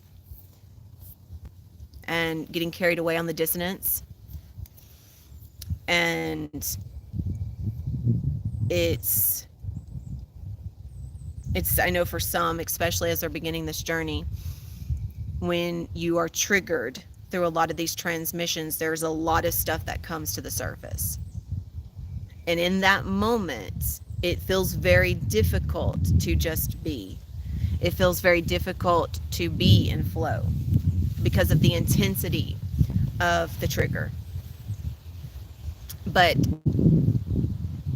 and getting carried away on the dissonance. And it's I know for some, especially as they're beginning this journey, when you are triggered through a lot of these transmissions, there's a lot of stuff that comes to the surface. And in that moment, it feels very difficult to just be. It feels very difficult to be in flow because of the intensity of the trigger. But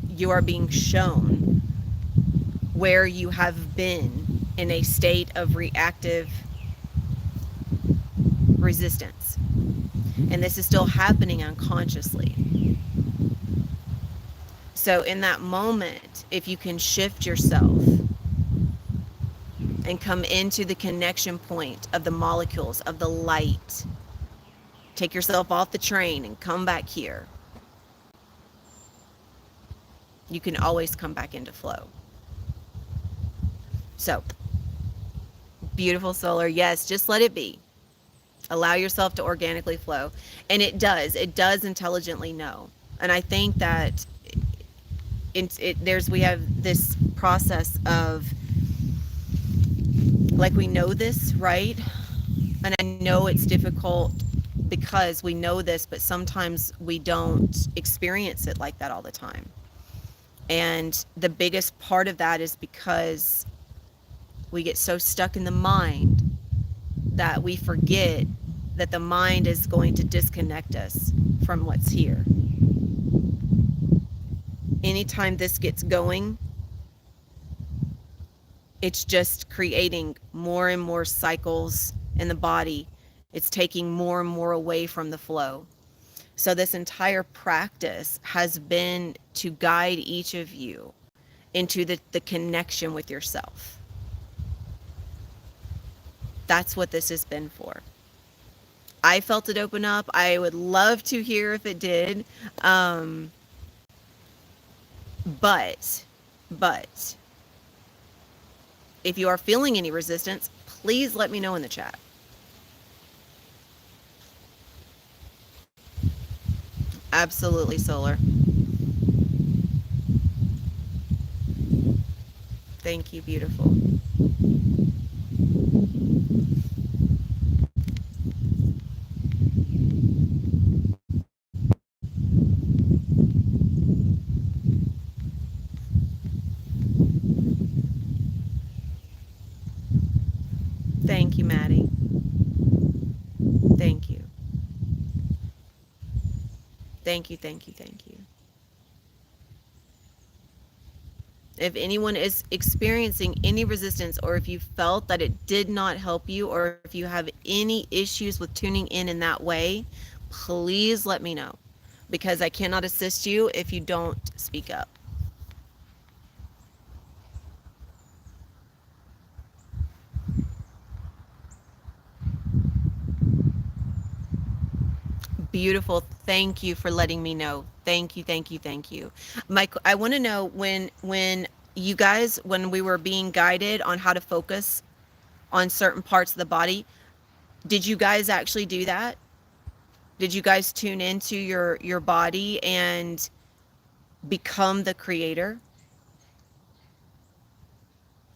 you are being shown where you have been in a state of reactive resistance. And this is still happening unconsciously. So in that moment, if you can shift yourself and come into the connection point of the molecules of the light, take yourself off the train and come back here. you can always come back into flow. So, beautiful solar. Yes, just let it be. Allow yourself to organically flow. And it does intelligently know. And I think that we have this process of, like, we know this, right? And I know it's difficult because we know this, but sometimes we don't experience it like that all the time. And the biggest part of that is because we get so stuck in the mind that we forget that the mind is going to disconnect us from what's here. Anytime this gets going, it's just creating more and more cycles in the body. It's taking more and more away from the flow. So, this entire practice has been to guide each of you into the connection with yourself. That's what this has been for. I felt it open up. I would love to hear if it did. Um, but, but, if you are feeling any resistance, please let me know in the chat. Absolutely, Solar. Thank you, beautiful. Thank you, Maddie. Thank you. Thank you, thank you, thank you. If anyone is experiencing any resistance, or if you felt that it did not help you, or if you have any issues with tuning in that way, please let me know, because I cannot assist you if you don't speak up. Beautiful. Thank you for letting me know. Thank you, thank you, thank you. Mike, I want to know, when you guys, when we were being guided on how to focus on certain parts of the body, did you guys actually do that? Did you guys tune into your body and become the creator?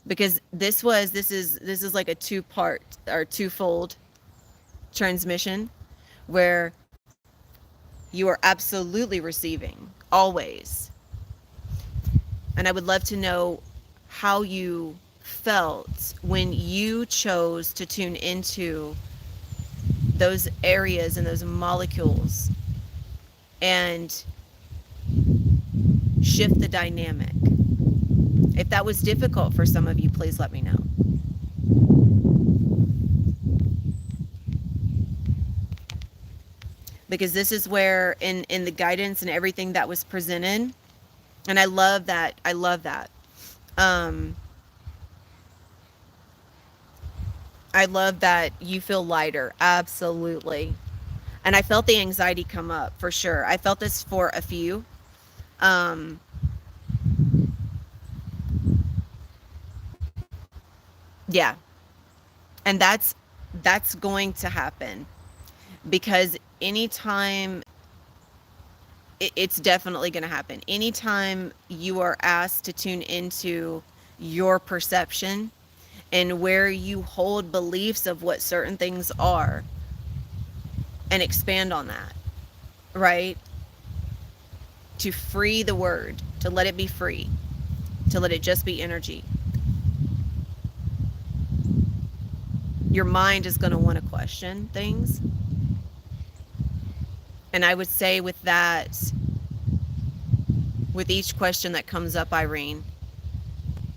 Because this is like a two-part or twofold transmission, where you are absolutely receiving always. And I would love to know how you felt when you chose to tune into those areas and those molecules and shift the dynamic. If that was difficult for some of you, please let me know. Because this is where, in the guidance and everything that was presented, and I love that. I love that. Um, I love that you feel lighter. Absolutely. And I felt the anxiety come up for sure. I felt this for a few. Um, yeah. And that's going to happen, because anytime, it's definitely going to happen. Anytime you are asked to tune into your perception and where you hold beliefs of what certain things are, and expand on that, right? To free the word, to let it be free, to let it just be energy. Your mind is going to want to question things. And I would say with that, with each question that comes up, Irene,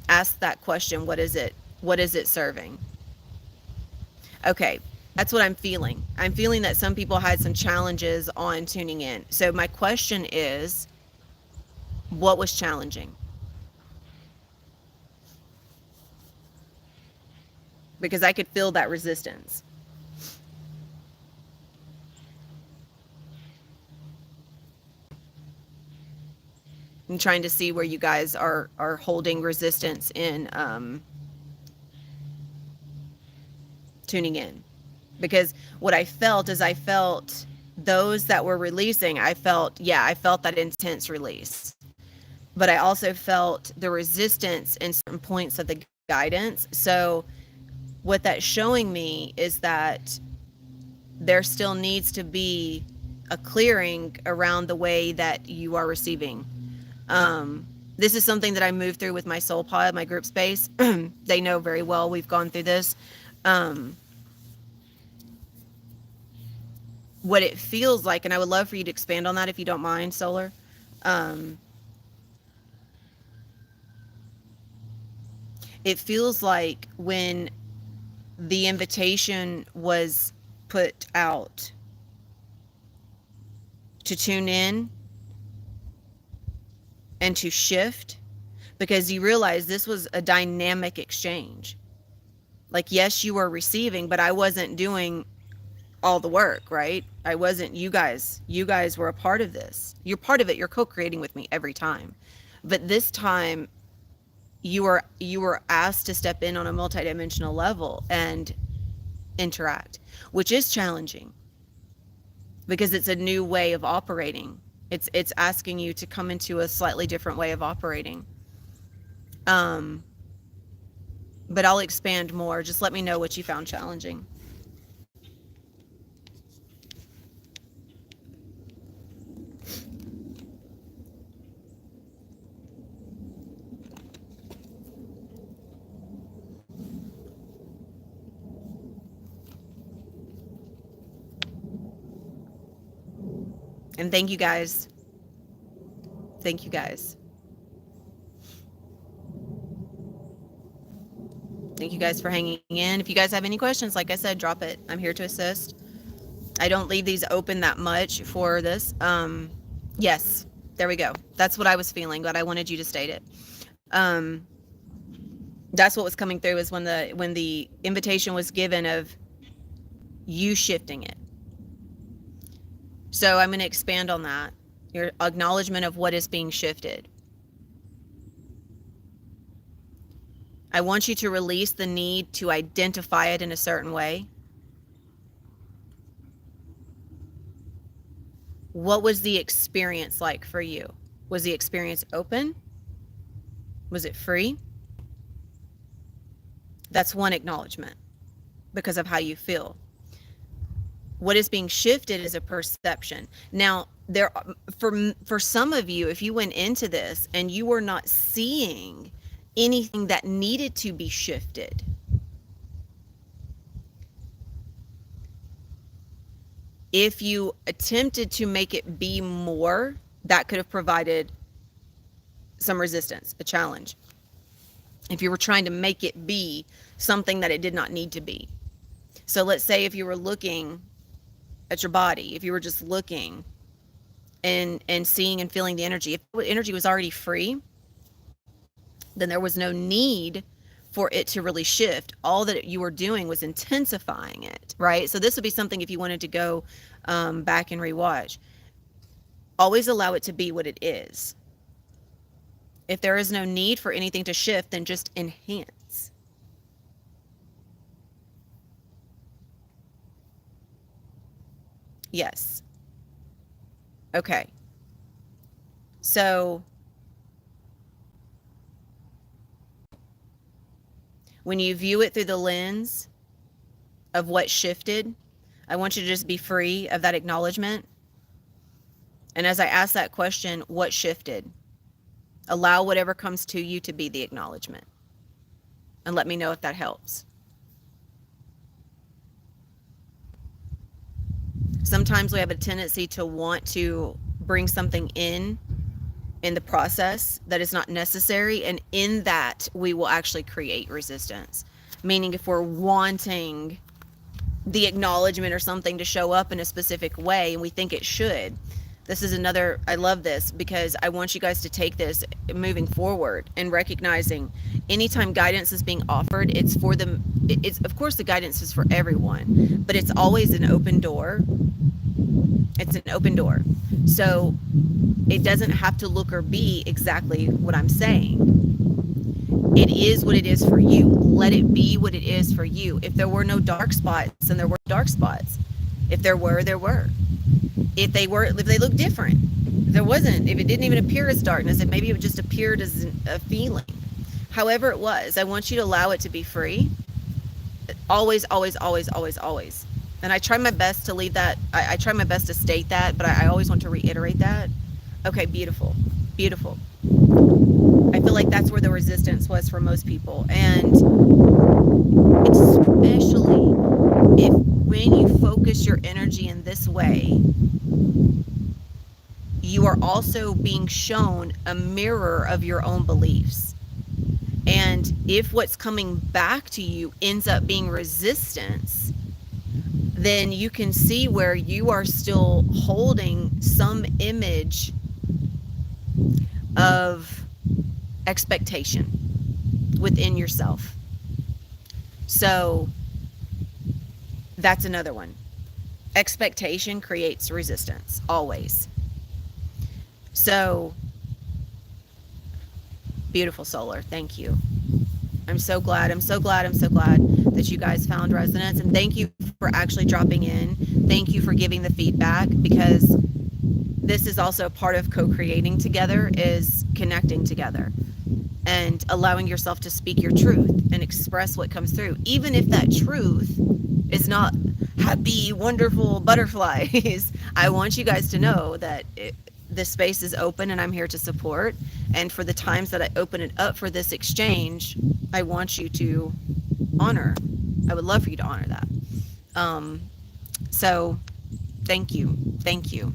ask that question: what is it? What is it serving? Okay, that's what I'm feeling. I'm feeling that some people had some challenges on tuning in. So my question is, what was challenging? Because I could feel that resistance. I'm trying to see where you guys are holding resistance in tuning in. Because what I felt is I felt those that were releasing, I felt, yeah, I felt that intense release. But I also felt the resistance in certain points of the guidance. So what that's showing me is that there still needs to be a clearing around the way that you are receiving. This is something that I moved through with my soul pod, my group space. They know very well we've gone through this. What it feels like, and I would love for you to expand on that if you don't mind, Solar. It feels like when the invitation was put out to tune in and to shift, because you realize this was a dynamic exchange. Like, yes, you were receiving, but I wasn't doing all the work, right? I wasn't. You guys were a part of this. You're part of it. You're co-creating with me every time. But this time you were asked to step in on a multidimensional level and interact, which is challenging because it's a new way of operating. It's asking you to come into a slightly different way of operating. But I'll expand more. Just let me know what you found challenging. And thank you guys. Thank you guys. Thank you guys for hanging in. If you guys have any questions, like I said, drop it. I'm here to assist. I don't leave these open that much for this. Yes, there we go. That's what I was feeling, but I wanted you to state it. That's what was coming through is when the invitation was given of you shifting it. So I'm going to expand on that. Your acknowledgement of what is being shifted. I want you to release the need to identify it in a certain way. What was the experience like for you? Was the experience open? Was it free? That's one acknowledgement because of how you feel. What is being shifted is a perception. Now, for some of you, if you went into this and you were not seeing anything that needed to be shifted, if you attempted to make it be more, that could have provided some resistance, a challenge. If you were trying to make it be something that it did not need to be. So let's say if you were looking at your body, if you were just looking and seeing and feeling the energy, if the energy was already free, then there was no need for it to really shift. All that you were doing was intensifying it, right? So this would be something if you wanted to go back and rewatch. Always allow it to be what it is. If there is no need for anything to shift, then just enhance. Yes. Okay. So when you view it through the lens of what shifted, I want you to just be free of that acknowledgement. And as I ask that question, what shifted? Allow whatever comes to you to be the acknowledgement. And let me know if that helps. Sometimes we have a tendency to want to bring something in the process that is not necessary, and in that we will actually create resistance. Meaning if we're wanting the acknowledgement or something to show up in a specific way and we think it should, this is another, I love this because I want you guys to take this moving forward and recognizing anytime guidance is being offered, it's for them. It's, of course, the guidance is for everyone, but it's always an open door. It's an open door. So it doesn't have to look or be exactly what I'm saying. It is what it is for you. Let it be what it is for you. If there were no dark spots, then there were dark spots. If there were, there were. If they looked different, if there wasn't, if it didn't even appear as darkness, if maybe it just appeared as a feeling. However it was, I want you to allow it to be free. Always, always, always, always, always. And I try my best to leave that, I try my best to state that, but I always want to reiterate that. Okay, beautiful, beautiful. I feel like that's where the resistance was for most people. And especially if when you focus your energy in this way, you are also being shown a mirror of your own beliefs. And if what's coming back to you ends up being resistance, then you can see where you are still holding some image of expectation within yourself. So that's another one. Expectation creates resistance, always. So, beautiful solar. Thank you. I'm so glad. I'm so glad. I'm so glad that you guys found resonance. And thank you for actually dropping in. Thank you for giving the feedback, because this is also part of co-creating together, is connecting together and allowing yourself to speak your truth and express what comes through. Even if that truth is not happy, wonderful butterflies, I want you guys to know that this space is open and I'm here to support. And for the times that I open it up for this exchange, I want you to honor. I would love for you to honor that. So thank you. Thank you.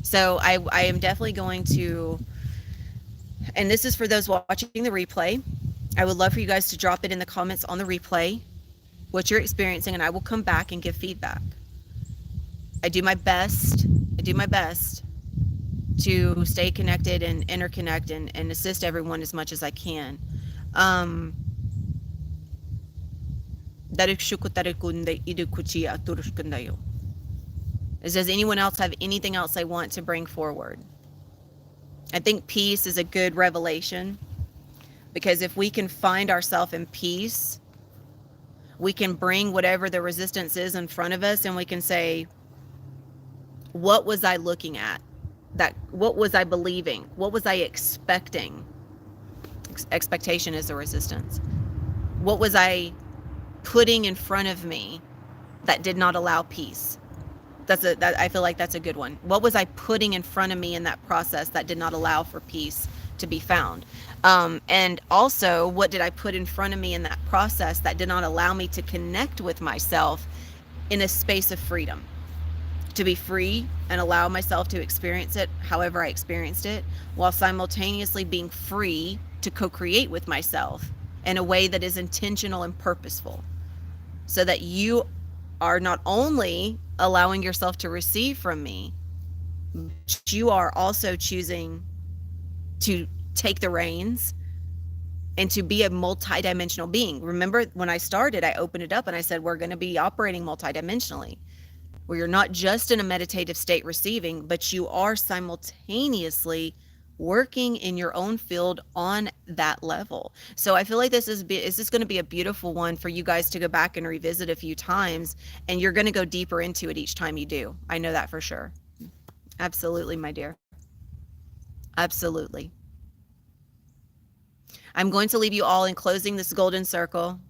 So I am definitely going to, and this is for those watching the replay, I would love for you guys to drop it in the comments on the replay, what you're experiencing, and I will come back and give feedback. I do my best to stay connected and interconnect and assist everyone as much as I can. Does anyone else have anything else they want to bring forward? I think peace is a good revelation, because if we can find ourselves in peace, we can bring whatever the resistance is in front of us, and we can say, what was I looking at? What was I believing? What was I expecting? Expectation is the resistance. What was I putting in front of me that did not allow peace? I feel like that's a good one. What was I putting in front of me in that process that did not allow for peace to be found? And also, what did I put in front of me in that process that did not allow me to connect with myself in a space of freedom? To be free and allow myself to experience it however I experienced it, while simultaneously being free to co-create with myself in a way that is intentional and purposeful, so that you are not only allowing yourself to receive from me, but you are also choosing to take the reins and to be a multidimensional being. Remember, when I started, I opened it up and I said, we're going to be operating multidimensionally, where you're not just in a meditative state receiving, but you are simultaneously working in your own field on that level. So I feel like this is going to be a beautiful one for you guys to go back and revisit a few times, and you're going to go deeper into it each time you do. I know that for sure. Absolutely, my dear. Absolutely. I'm going to leave you all in closing this golden circle.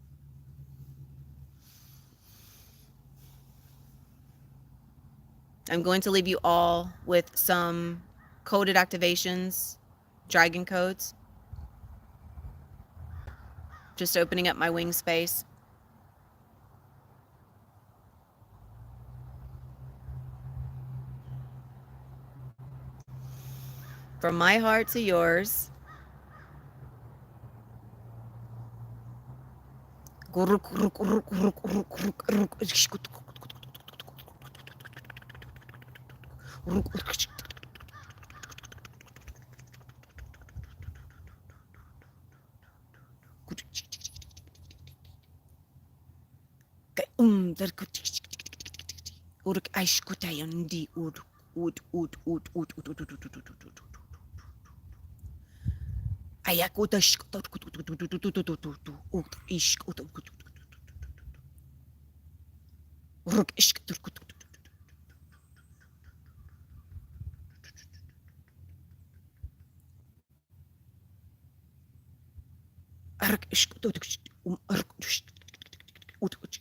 I'm going to leave you all with some coded activations, dragon codes. Just opening up my wing space. From my heart to yours. Uruk aishkutayandi uruk. ut ut ut ut ut ut ut ut ut ut ut. Ayak ut ish ut ut ut ut ut ut ut ut ut ut ish ut ut ut ruk ish ut ut ut ark ish ut ut ark ut ut.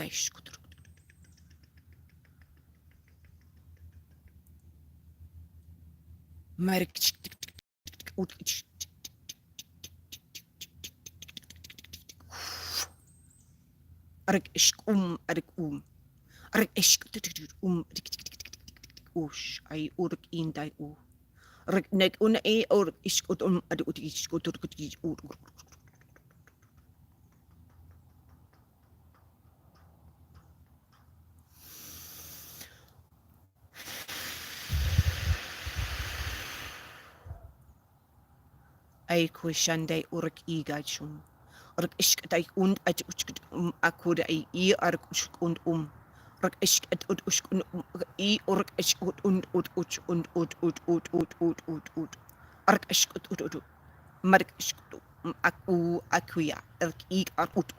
Ish ut ut. Mark ut ish. Ark ish ark ark ish ush ay urk inday u. Ark nek una e or ish ut ad ut ish ut ut. Ay kushande urk igachum. Ark ish tay und at akud ay I ark ush und Ruk ish ut ush I urk ish ut ut. Ark ish ut. Mark ish akuya. Ark I ark ut.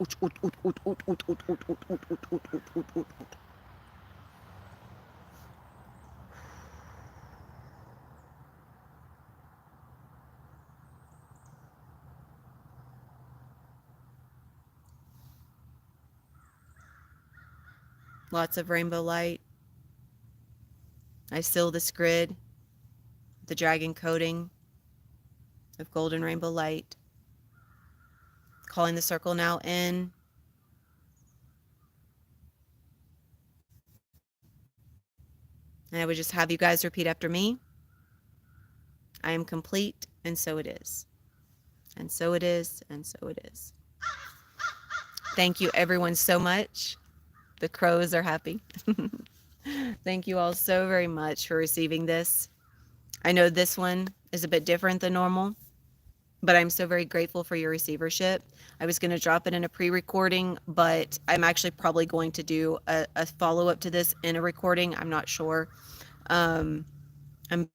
Lots of rainbow light. I seal this grid, the dragon coating of golden rainbow light. Calling the circle now in. And I would just have you guys repeat after me. I am complete, and so it is. And so it is, and so it is. Thank you, everyone, so much. The crows are happy. Thank you all so very much for receiving this. I know this one is a bit different than normal, but I'm so very grateful for your receivership. I was going to drop it in a pre-recording, but I'm actually probably going to do a follow-up to this in a recording. I'm not sure. I'm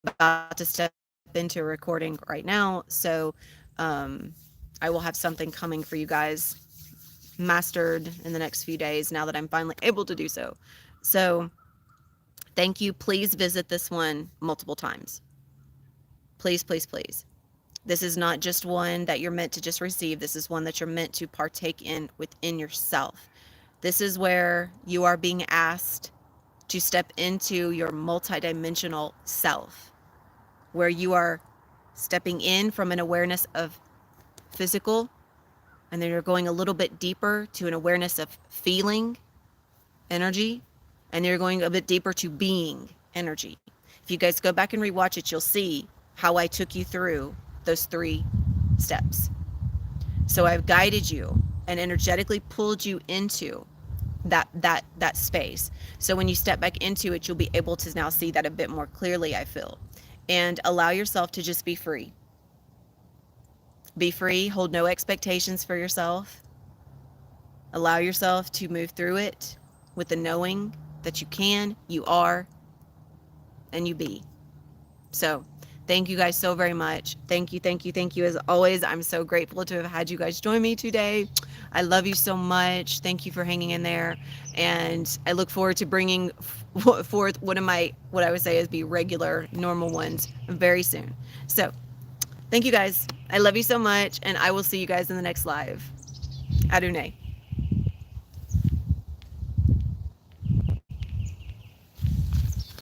about to step into a recording right now, so I will have something coming for you guys mastered in the next few days now that I'm finally able to do so. So thank you. Please visit this one multiple times. Please, please, please. This is not just one that you're meant to just receive. This is one that you're meant to partake in within yourself. This is where you are being asked to step into your multidimensional self, where you are stepping in from an awareness of physical, and then you're going a little bit deeper to an awareness of feeling energy, and then you're going a bit deeper to being energy. If you guys go back and rewatch it, you'll see how I took you through those 3 steps. So I've guided you and energetically pulled you into that space. So when you step back into it, you'll be able to now see that a bit more clearly, I feel. And allow yourself to just be free. Be free, hold no expectations for yourself. Allow yourself to move through it with the knowing that you can, you are, and you be. So thank you guys so very much. Thank you, thank you, thank you. As always, I'm so grateful to have had you guys join me today. I love you so much. Thank you for hanging in there. And I look forward to bringing forth what I would say is be regular, normal ones very soon. So thank you guys. I love you so much. And I will see you guys in the next live. Adonai.